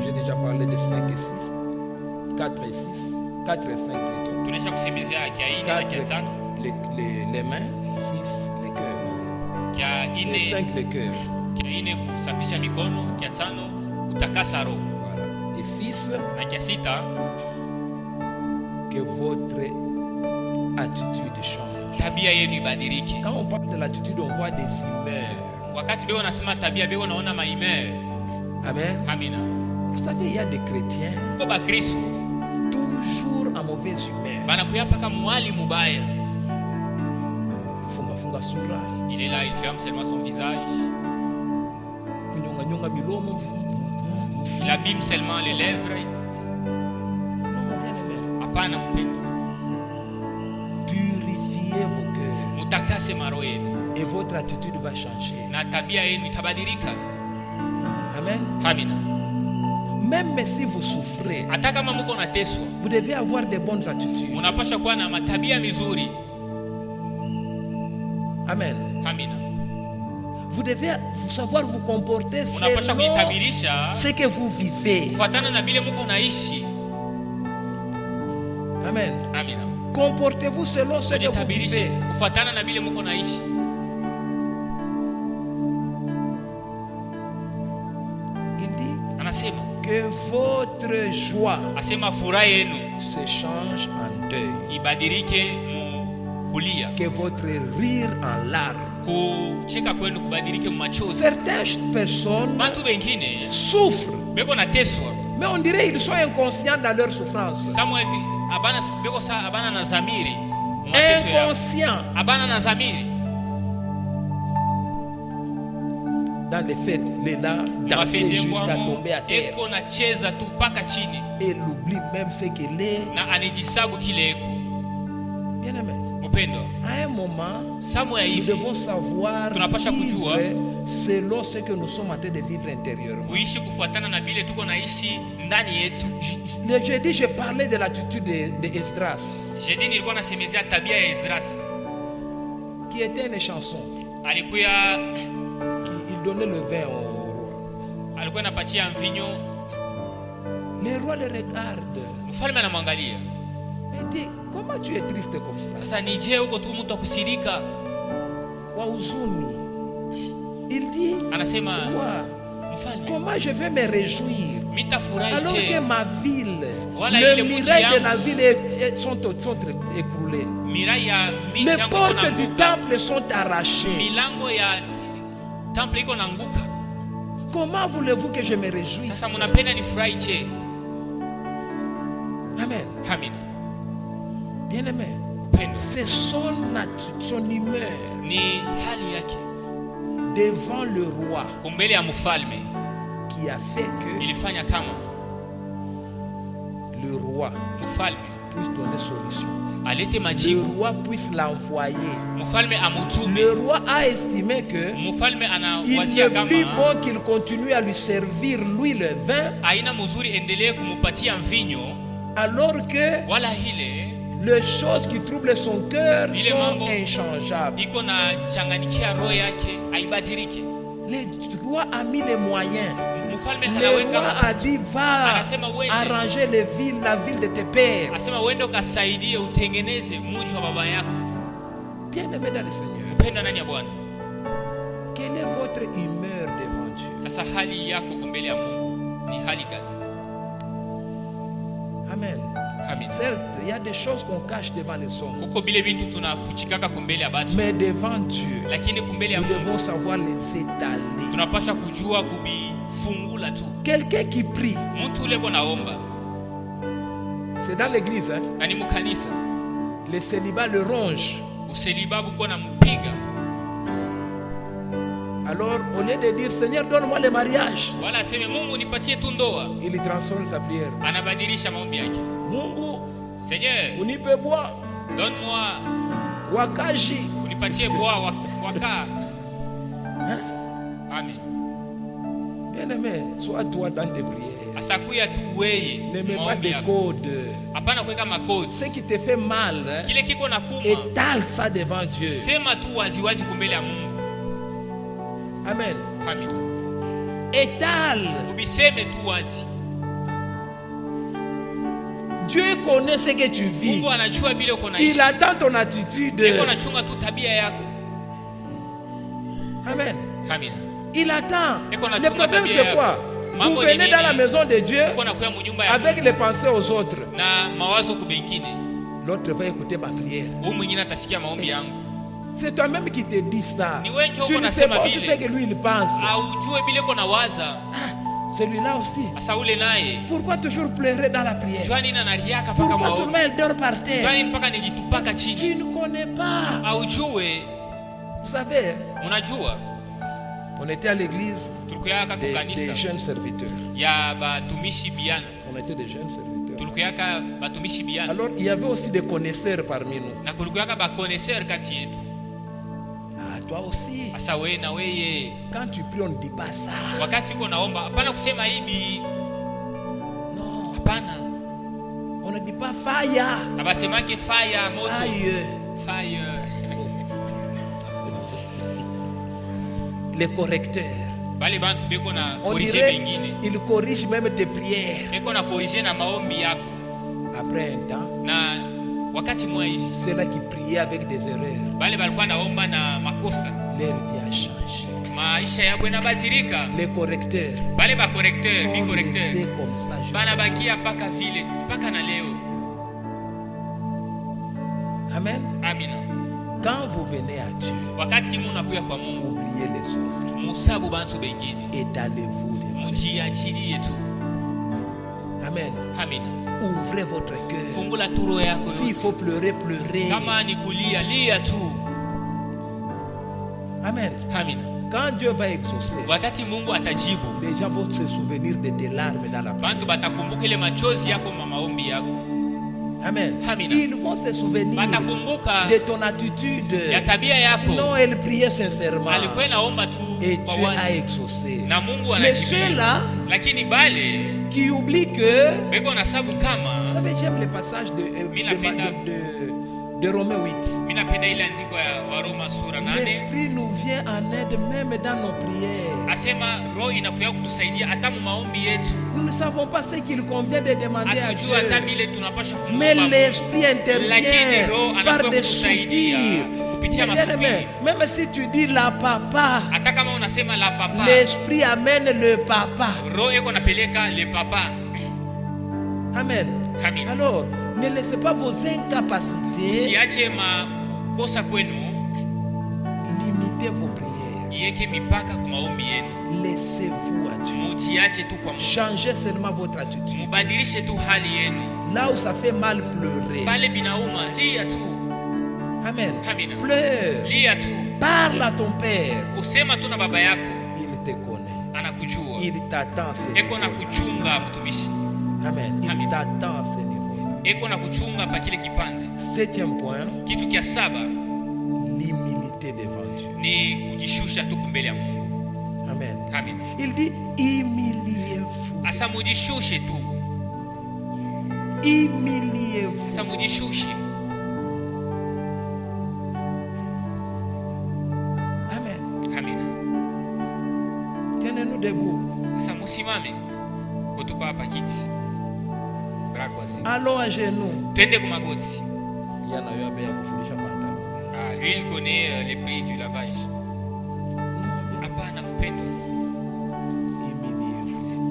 j'ai déjà parlé de 5 et 6. 4 et 6. 4 et 5 plutôt. tunaisha kusemezea kia ine na 4 kia tano. les mains, 6 les cœurs. Kia Et ine, 5 les cœurs. kia ine kusafisha mikono, kia tano kutakasa roho. Voilà. Et 6, Na kia sita, que votre attitude change. tabia yenu ibadilike. Quand on parle de l'attitude, on voit des humeurs. Wakati beo nasema tabia, beo naona maime. Amen. Amina. Vous savez, il y a des chrétiens Kuko ba Kristo toujours en mauvaise humeur. banakuyapa kama mwali mubaya. Funga sura, Il est là, il ferme seulement son visage. kunyonga milomo. Il abîme seulement les lèvres. Non, bien-aimé. Hapana mpendo. Purifiez vos cœurs Mutakase maro yenu. et votre attitude va changer. Na tabia yenu itabadilika. Amen. Amina. Même si vous souffrez, Hata kama muko nateswa, vous devez avoir de bonnes attitudes. munapasha kuwa na matabia mizuri. Amen. Amina. Vous devez savoir vous comporter Munapasha selon kujitabirisha ce que vous vivez. kufuatana na vile muko naishi. Amen. Amina. Comportez-vous selon ce que vous Kujitabirisha vivez. kufuatana na vile muko naishi. Il dit Anasema, que votre joie asema furaha yenu se change en deuil, ibadilike mu kulia. que votre rire en larmes. Kucheka kwenu kubadilike mu machozi. Certaines personnes Watu wengine souffrent, beko nateswa. mais on dirait qu'ils sont inconscients dans leur souffrance. Samwe hivi abana beko sa abana na zamiri. mu mateso yao. Inconscients. Abana na zamiri. Dans les fêtes, les là, danser Mafete jusqu'à kwamo, tomber à terre. eko nacheza tu mpaka chini Et il oublie même ce qu'il est. na anijisabu kile eko. Bien aimé. Mpendo, À un moment, samu ya nous hivi devons savoir Tunapasha kujua. vivre selon ce que nous sommes en train de vivre intérieurement. kuishi kufuatana na bile tuko naishi ndani yetu. Le jeudi, je parlais de l'attitude de Esdras, Jeudi nilikuwa nasemezea tabia ya Ezras. qui était une chanson. Alikuya Il donnait le vin au roi. alikuwa anapatia mvinyo, Le roi le regarde mfalme anamwangalia. et dit, comment tu es triste comme ça? Sasa nije huko tu mtu akusirika. Wa huzuni. Il dit, Anasema roi, mfalme, comment je vais me réjouir mitafurahi alors que je ma ville, Voilà, les ile mji murailles de yangu. la ville sont écroulées. mirai ya miji Les yangu iko portes du naanguka. temple sont arrachées. Milango ya temple iko naanguka. Comment voulez-vous que je me réjouisse? Sasa mnapenda nifurahi je? Amen. Amina. Bien-aimé, Pendo c'est son humeur ni hali yake devant le roi kumbele ya mfalme qui a fait que ilifanya kama le roi mfalme puisse donner solution. alete Le majibu, roi puisse l'envoyer. mfalme amutume. Le roi a estimé que Mfalme il anawazia n'est plus kama bon qu'il continue à lui servir lui le vin, aina mzuri endelee kumupatia mvinyo, alors que wala ile les choses qui troublent son cœur Ile sont mambo inchangeables. iko na changanikia roho yake haibadilike. Le roi a mis les moyens mfalme Le anaweka roi a dit va anasema uende. arranger les villes, la ville de tes pères. Asema uende ukasaidie utengeneze mji wa baba yako. Bien-aimé dans le Seigneur, Upenda nani ya Bwana? quelle est votre humeur devant Dieu? Sasa hali yako mbele ya Mungu ni hali gani? Amen. Amen. Certes, il y a des choses qu'on cache devant les hommes, Kuko bile bintu tunafuchikaka kumbele ya batu, mais devant Dieu, lakini kumbele ya nous Mungu devons savoir les étaler. tunapaswa kujua kubifungula tu. Quelqu'un qui prie, Mtu ule ko naomba c'est dans l'église, hein? na ni mukanisa, Le célibat le ronge. useliba buko na mpiga, Alors, au lieu de dire Seigneur, donne-moi le mariage, wala aseme Mungu nipatie tu ndoa, il transforme sa prière. anabadilisha maombi yake. Mungu, Seigneur, unipe bois, donne-moi, wakaji. unipatie boa waka. Amen. Bien-aimé, sois toi dans tes prières. Asakuya tu weye Ne mets pas maombi de yako. code. Hapana kuweka makodi. Ce qui te fait mal, hein, Kile kiko na kuma, étale ça devant Dieu. sema tu waziwazi kumbele ya Mungu. Amen. Amen. Étale. Ubiseme tu wazi. Dieu connaît ce que tu vis. Mungu anajua bila uko na Il ishi. attend ton attitude. Eko anachunga tu tabia yako. Amen. Amen. Il attend. Eko na Le chunga problème tabia c'est quoi? Vous Mambo ni venez nini? dans la maison de Dieu Uko na kuya munyumba ya avec Mungu les pensées aux autres. na mawazo kubengine. L'autre va écouter ma prière. Huyu mwingine atasikia maombi yangu. C'est toi-même qui te dis ça. Ni wewe ndio Tu uko ne sais nasema pas aussi ce vile. que lui il pense. Aujue bila uko nawaza. Celui-là aussi. Asa ule naye. Pourquoi toujours pleurer dans la prière? Jua nini anariaka paka Pourquoi maombi? seulement elle dort par Jua terre? nini mpaka nijitupaka chini? Tu ne connais pas. Aujue, Vous savez, unajua on était à l'église tulikuyaka des kukanisa jeunes serviteurs. ya batumishi biana. On était des jeunes serviteurs. Tulikuyaka batumishi biana. Alors, il y avait aussi des connaisseurs parmi nous. Na kulikuyaka bakoneseur kati yetu. Ah, toi aussi. Asa we na weye. Quand tu pries, on ne dit pas ça. Wakati uko naomba, hapana kusema hivi. Non. Hapana. On ne dit pas fire. Abasemake fire moto. Fire. Fire. Les correcteurs. Bale bantu beko na On corriger dirait bengine. ils corrigent même tes prières. Beko na corriger na maombi yako. Après un temps, Na wakati mwa hivi, ceux-là qui priaient avec des erreurs, bale balikuwa naomba na makosa. leur vie a changé. Maisha yabo inabadilika. Les correcteurs Bale ba correcteur, bi sont correcteur. restés comme ça. jusqu'à- Banabakia mpaka vile, mpaka na leo. Amen. Amina. Quand vous venez à Dieu, Wakati munakuya kwa Mungu, oubliez les autres. musabu bantu bengine. Étalez-vous. les frères. Mujiachilie tu. Amen. Amina. Ouvrez votre cœur. Fungula turo yako S'il yote. faut pleurer, pleurez. Kama ni kulia, lia tu. Amen. Amina. Quand Dieu va exaucer, Wakati Mungu atajibu, les gens vont se souvenir de tes larmes dans la prière. bantu batakumbuka ile machozi yako ma maombi yako. Amen. Amina. Ils vont se souvenir Batakumbuka de ton attitude. ya tabia yako. Non, elle priait sincèrement. Alikuwa naomba tu Et kwa Dieu a wazi. exaucé. Na Mungu Mais anajibu. ceux-là Lakini bale qui oublient que... beko na sabu Vous kama savez, j'aime le passage de Romains 8. mimi napenda ile andiko ya Waroma sura 8. L'Esprit nous vient en aide même dans nos prières. Asema roho inakuja kutusaidia hata mu maombi yetu. Nous ne savons pas ce qu'il convient de demander à Hatujua hata Dieu. vile tunapaswa Mais kumwomba. l'Esprit Lakini intervient roho par anakuja des kutusaidia soupirs. kupitia Bien-aimé, masupiri. même si tu dis la papa, Hata kama unasema la papa, l'Esprit amène le papa. roho yako napeleka le papa. Amen. Amina. Alors, ne laissez pas vos incapacités Siache makosa kwenu limiter vos prières. iweke mipaka kwa maombi yenu. Laissez-vous à Dieu. Mujiache tu kwa Mungu. Changez seulement votre attitude. Mubadilishe tu hali yenu. Là où ça fait mal, pleurez. Pale binauma, lia tu. Amen. Amina. Pleure. Lia tu. Parle à ton Père. Usema tu na baba yako, Il te connaît. anakujua. Il t'attend à ce Eko na niveau. kuchunga mtumishi. Amen. Il Amen. t'attend à ce niveau. Eko na kuchunga pa kile kipande. 7e point, Kitu kia 7 l'humilité devant Dieu. ni kujishusha tu mbele ya Mungu. Amen. Amen. Il dit humiliez-vous. Asa mujishushe tu. Humiliez-vous. Asa mujishushe. Amen. Amen. Tenez-nous debout. Sasa musimame kutupa hapa kiti. Allons à genoux. Twende kwa magoti. Yana yobe ya kufundisha pantalon. Lui il connaît les prix du lavage. Hapana mpendo.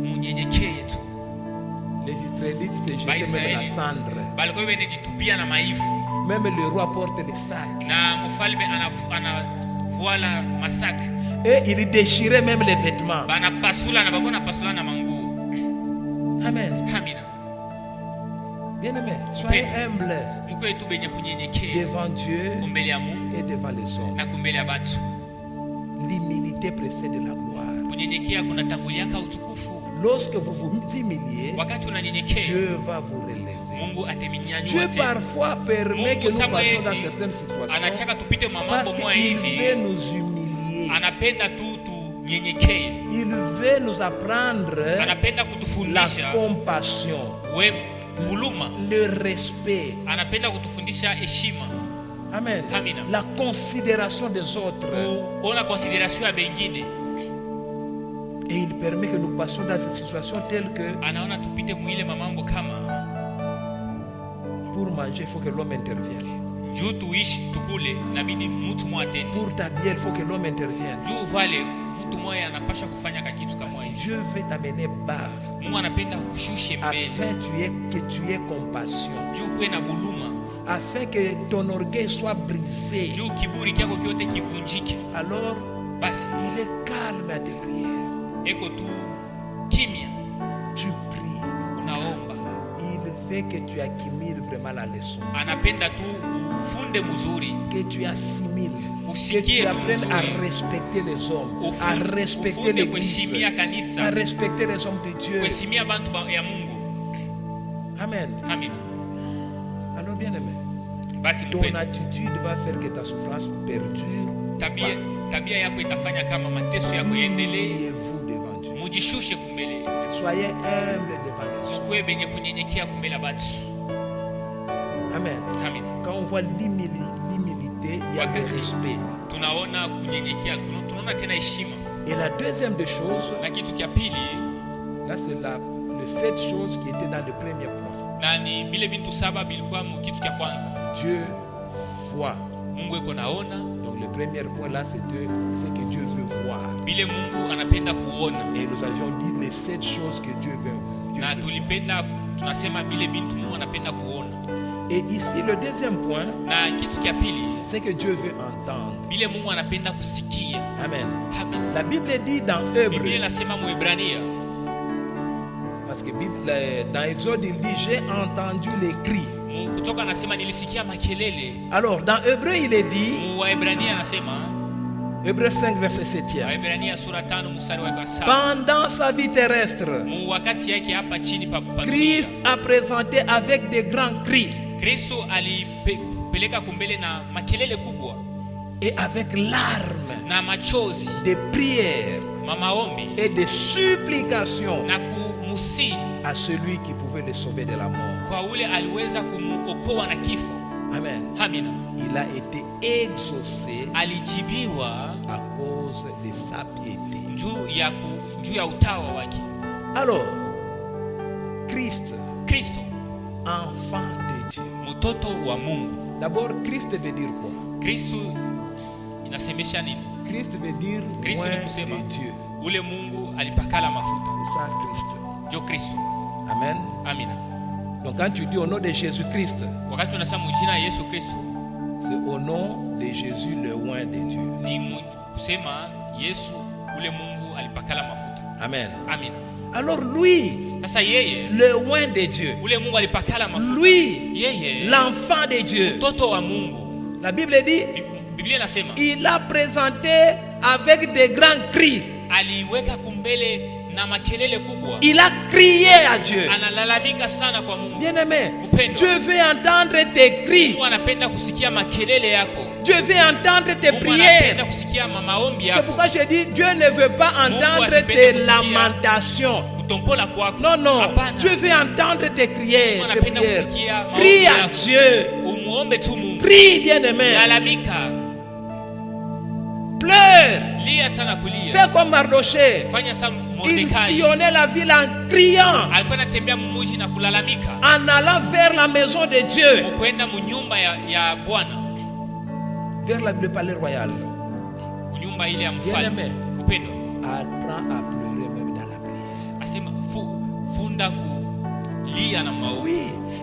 Munyenyekee tu. Les Israélites se jetaient même la cendre. Balikuwa wanajitupia na maifu. Même le roi porte les sacs. Na mfalme ana voila masak. Et il déchirait même les vêtements. Bana pasula na bakona pasula na manguo. Amen. Amina. Bien-aimés, soyez humbles devant Dieu et devant les hommes. L'humilité précède la gloire. Lorsque vous vous humiliez, Dieu va vous relever. Dieu parfois permet que nous passions dans certaines situations parce qu'il veut nous humilier. Il veut nous apprendre la compassion, le respect, amen, la considération des autres. Et il permet que nous passions dans des situations telles que pour manger, il faut que l'homme intervienne. Pour t'habiller, il faut que l'homme intervienne. Dieu veut t'amener bas afin que tu aies compassion, afin que ton orgueil soit brisé. Alors il est calme à tes prières. Tu pries. Il fait que tu accumules vraiment la leçon, que tu assimiles, que tu apprennes à respecter les hommes, à respecter l'Église, à respecter les hommes de Dieu. Amen. Alors bien aimé, ton attitude va faire que ta souffrance perdure. Humiliez-vous devant Dieu. Soyez humbles devant les hommes. Amen. Quand on voit l'humilité, il y a le respect. Et la deuxième des choses, là c'est le 7 choses qui étaient dans le premier point. Dieu voit. Donc le premier point là c'était ce que Dieu veut voir. Et nous avions dit les 7 choses que Dieu veut voir. Et ici le deuxième point, c'est que Dieu veut entendre. Amen. La Bible dit dans Hébreux, parce que dans Exode il dit j'ai entendu les cris. Alors dans Hébreux il est dit, Hébreux 5 verset 7, pendant sa vie terrestre, Christ a présenté avec des grands cris et avec larmes, des prières et des supplications à celui qui pouvait le sauver de la mort. Amen. Il a été exaucé à cause de sa piété. Alors, Christ, enfant de Dieu. D'abord, Christ veut dire quoi? Christ veut dire loin de Dieu. C'est ça Christ. Amen. Donc quand tu dis au nom de Jésus-Christ, c'est au nom de Jésus le loin de Dieu. Amen. Alors lui, le loin de Dieu, lui, l'enfant de Dieu, la Bible dit, il a présenté avec des grands cris. Il a crié à Dieu. Bien-aimé, Dieu veut entendre tes cris. Dieu veut entendre tes prières. C'est pourquoi je dis, Dieu ne veut pas entendre tes lamentations. Non. Dieu veut entendre tes prières. Prie à Dieu. Prie, bien-aimé. Pleure. Lia sana kulia. Fais comme Mardochée. Fanya sa Il Mordecai. sillonnait la ville en criant, Alikuwa anatembea mumuji na kulalamika. en allant vers la maison de Dieu, Kwenda munyumba ya Bwana. vers le palais royal. Kunyumba ile ya mfalme. Bien-aimé. Upendo. Apprends à pleurer même dans la prière. Asema funda kulia na maombi. Oui,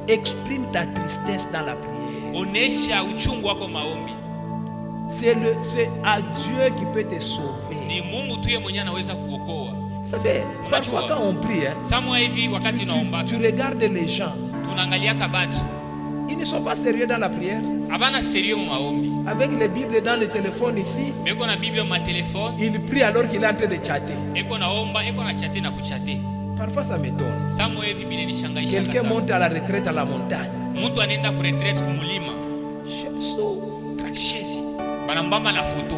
exprime ta tristesse dans la prière. Onesha uchungu wako maombi. C'est à Dieu qui peut te sauver. Ni Mungu tu yeye mwenyewe anaweza kuokoa. Vous savez, parfois quand on prie, Samwa hivi wakati naomba, tu regardes les gens. tunaangalia kabatu. Ils ne sont pas sérieux dans la prière. Abana sérieux maombi. Avec les Bibles dans le téléphone ici, Beko na Biblia ma téléphone, il prie alors qu'il est en train de chatter. eko naomba, eko na chatter na kuchatter. Parfois ça m'étonne. Samwa hivi bile ni shangaisha sana. Quelqu'un monte à la retraite à la montagne. Mtu anaenda ku retraite kumulima. Shesi. Banambamba na photo.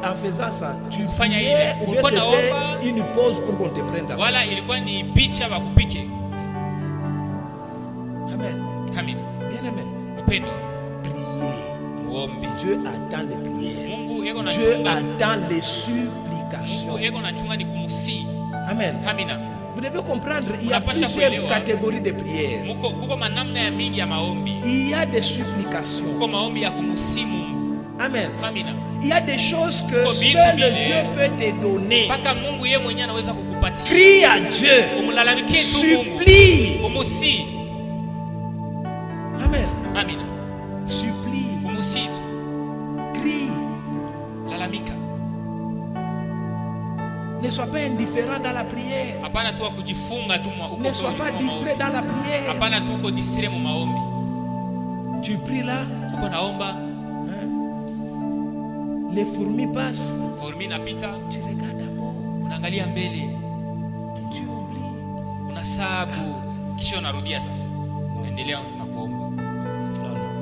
En faisant ça, tu Kufanya priais ile, ou bien ulikuwa naomba, c'était une pause pour qu'on te prenne ta wala ilikuwa ni picha bakupike. Amen. Amen. Bien aimé. Upendo. Priez. Muombe. Dieu attend les prières. Mungu eko na Dieu chunga. attend les supplications. Mungu eko na chunga ni kumusi. Amen. Amina. Vous devez comprendre, il y a Unapasha plusieurs kuelewa. catégories de prières. Kuko manamna ya mingi ya maombi. Il y a des supplications. Kuko maombi ya kumusi Mungu. Amen. Amina. Il y a des choses que Kuko vitu seul vile. Dieu peut te donner. Paka Mungu yeye mwenyewe anaweza kukupatia. Crie à Dieu. Umlalamikie tu Mungu. Supplie. Umusi. Amen. Amina. Supplie. Umusi tu. Crie. Lalamika. Ne sois pas indifférent dans la prière. Hapana tu kujifunga tu uko. Ne sois pas distrait dans la prière. Hapana tu uko distrait mu maombi. Tu pries là. Uko naomba. Hein? Les fourmis passent. Fourmi napita. Tu regardes d'abord. Unaangalia mbele. Tu oublies. Unasabu kisha unarudia sasa. Unaendelea na kuomba.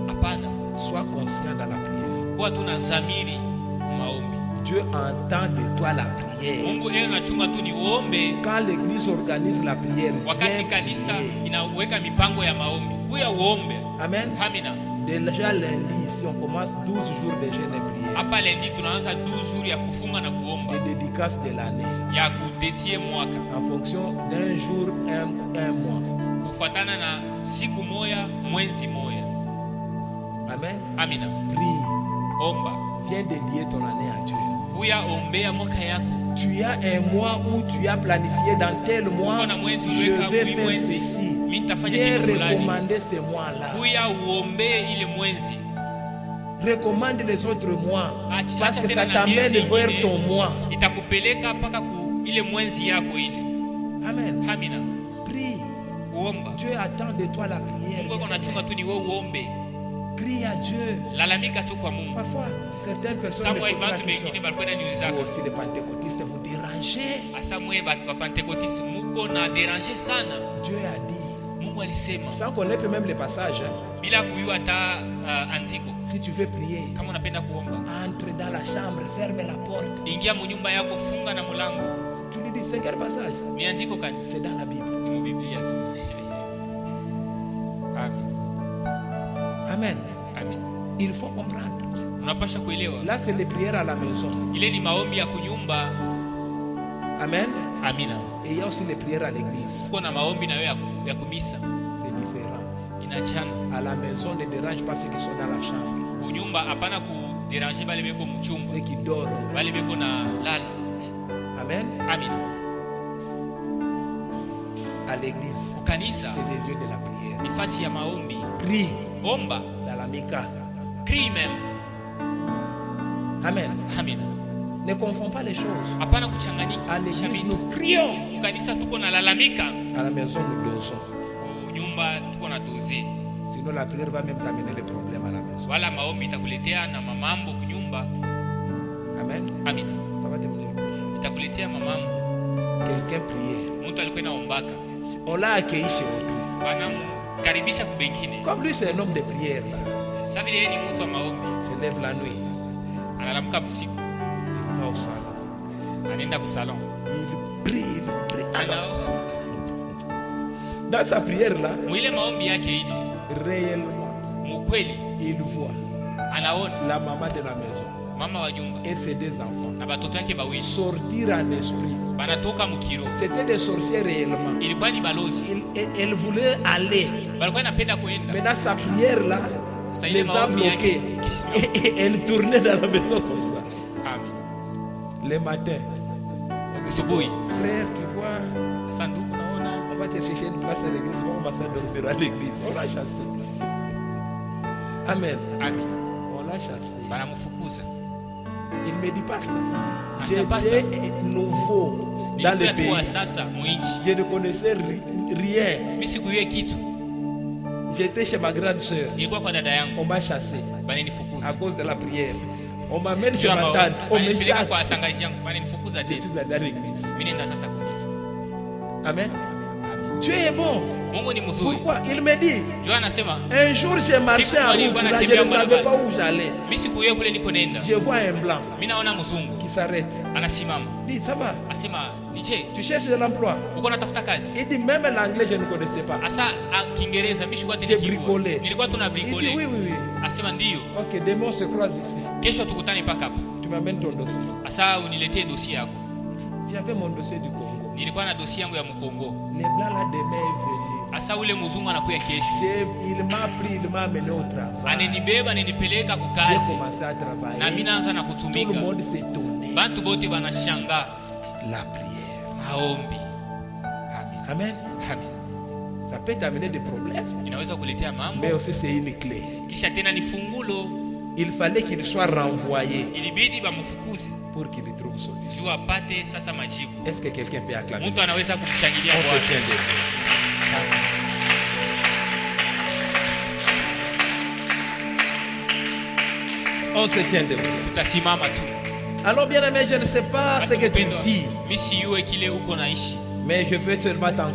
Hapana. Sois conscient dans la prière. Kwa tunazamiri maombi. Dieu entend de toi la prière. Mungu yeye anachunga tu ni uombe. Quand l'église organise la prière, Wakati kanisa inaweka mipango ya maombi, kuya uombe. Amen. Amina. Déjà lundi, ici on commence 12 jours de jeûne et prière. Hapa lendi tunaanza 12 jours ya kufunga na kuomba. Les dédicaces de l'année. Ya kudetie mwaka. En fonction d'un jour, un mois. Kufuatana na siku moya, mwezi moya. Amen. Amina. Prie. Omba. Viens dédier ton année à Dieu. Kuya ombea mwaka yako. Tu as un mois où tu as planifié dans tel mois, je vais faire ceci. Viens recommander ce mois-là. Kuya uombee ile mwezi. Recommande les autres mois. Parce que ça t'amène vers ton mois. Itakupeleka paka ku ile mwezi yako ile. Amen. Amina. Prie. Uomba. Dieu attend de toi la prière. Mungu anachunga tu ni wewe uombe. Crie à Dieu. Lalamika tu kwa Mungu. Parfois, certaines personnes me posent la question. Vous aussi les pentecôtistes, vous dérangez. Asa mwe ba pentecôtistes muko na déranger sana. Dieu a dit. Mungu alisema. Sans connaître même les passages. Bila kujua hata andiko. Si tu veux prier, kama unapenda kuomba, entre dans la chambre, ferme la porte. Ingia mu nyumba yako, funga na mlango. Tu lui dis c'est quel passage? Ni andiko gani? C'est dans la Bible. Ni mu Biblia tu. Amen. Amen. Amen. Il faut comprendre. Unapasha kuelewa. Là c'est les prières à la maison. Ile ni maombi ya kunyumba. Amen. Amina. Et il y a aussi les prières à l'église. Uko na maombi na wewe ya kumisa. C'est différent. Inachana. À la maison ne dérange pas ceux qui sont dans la chambre. Kunyumba hapana ku déranger bale beko mchumba. Ceux qui dorment. Bale beko na lala. Amen. Amina. À l'église. Kukanisa. C'est le lieu de la prière. Ni fasi ya maombi. Prie. Omba. Dans la Mika. Crie même. Amen. Amina. Ne confonds pas les choses. Hapana kuchanganyika. À l'église nous crions. Kukanisa tuko na lalamika. À la maison nous dosons. Nyumba tuko na doze. Sinon la prière va même t'amener les problèmes à la maison. Wala maombi itakuletea na mamambo kunyumba. Amen. Amina. Ça va devenir. Itakuletea mamambo. Quelqu'un priait. Mtu alikuwa naombaka. On l'a accueilli chez autrui. Banamkaribisha kubengine. Comme lui c'est un homme de prière là. Sasa vile yeye ni mtu wa maombi. Se lève la nuit. Analamka usiku. Il va au salon. Anaenda ku salon. Il prie. Alors, dans sa prière là, mwile maombi yake ile réellement, mkweli il voit anaona la maman de la maison. mama wa nyumba et ses 2 enfants na batoto yake bawili sortir en esprit. banatoka mukiro. C'était des sorciers réellement. Ilikuwa ni balozi. Elle voulait aller. Balikuwa inapenda kuenda. Maintenant sa prière là les a bloqués. Et elle tournait dans la maison comme ça. Amen. Le matin. Asubuhi. Frère, tu vois, sanduku naona, on va te chercher une place à l'église, on va s'endormir à l'église. On l'a chassé. Amen. Amen. On l'a chassé. Banamfukuza. Il me dit, pasteur, j'étais nouveau dans le pays. Je ne connaissais rien. J'étais chez ma grande sœur. On m'a chassé à cause de la prière. On m'amène chez ma tante. On me chasse. Je suis allé à l'église. Amen. Dieu est bon. Pourquoi? Il me dit, un jour j'ai marché en route, là, je ne savais pas où j'allais. Je vois un blanc qui s'arrête. Il dit, ça va? Tu cherches de l'emploi? Il dit, même l'anglais je ne connaissais pas. J'ai bricolé. Il dit, oui, oui, oui. Ok, demain on se croise ici. Tu m'amènes ton dossier. J'avais mon dossier du Congo. Les blancs là demain est venu. Il m'a pris, il m'a amené au travail. J'ai commencé à travailler. Tout le monde s'est étonné. La prière. Amen. Ça peut t'amener des problèmes. Mais aussi c'est une clé. Il fallait qu'il soit renvoyé pour qu'il trouve solution. Est-ce que quelqu'un peut acclamer? On se tient debout. On se tient debout. Alors bien aimé, je ne sais pas ce que tu vis, mais je veux seulement t'encourager.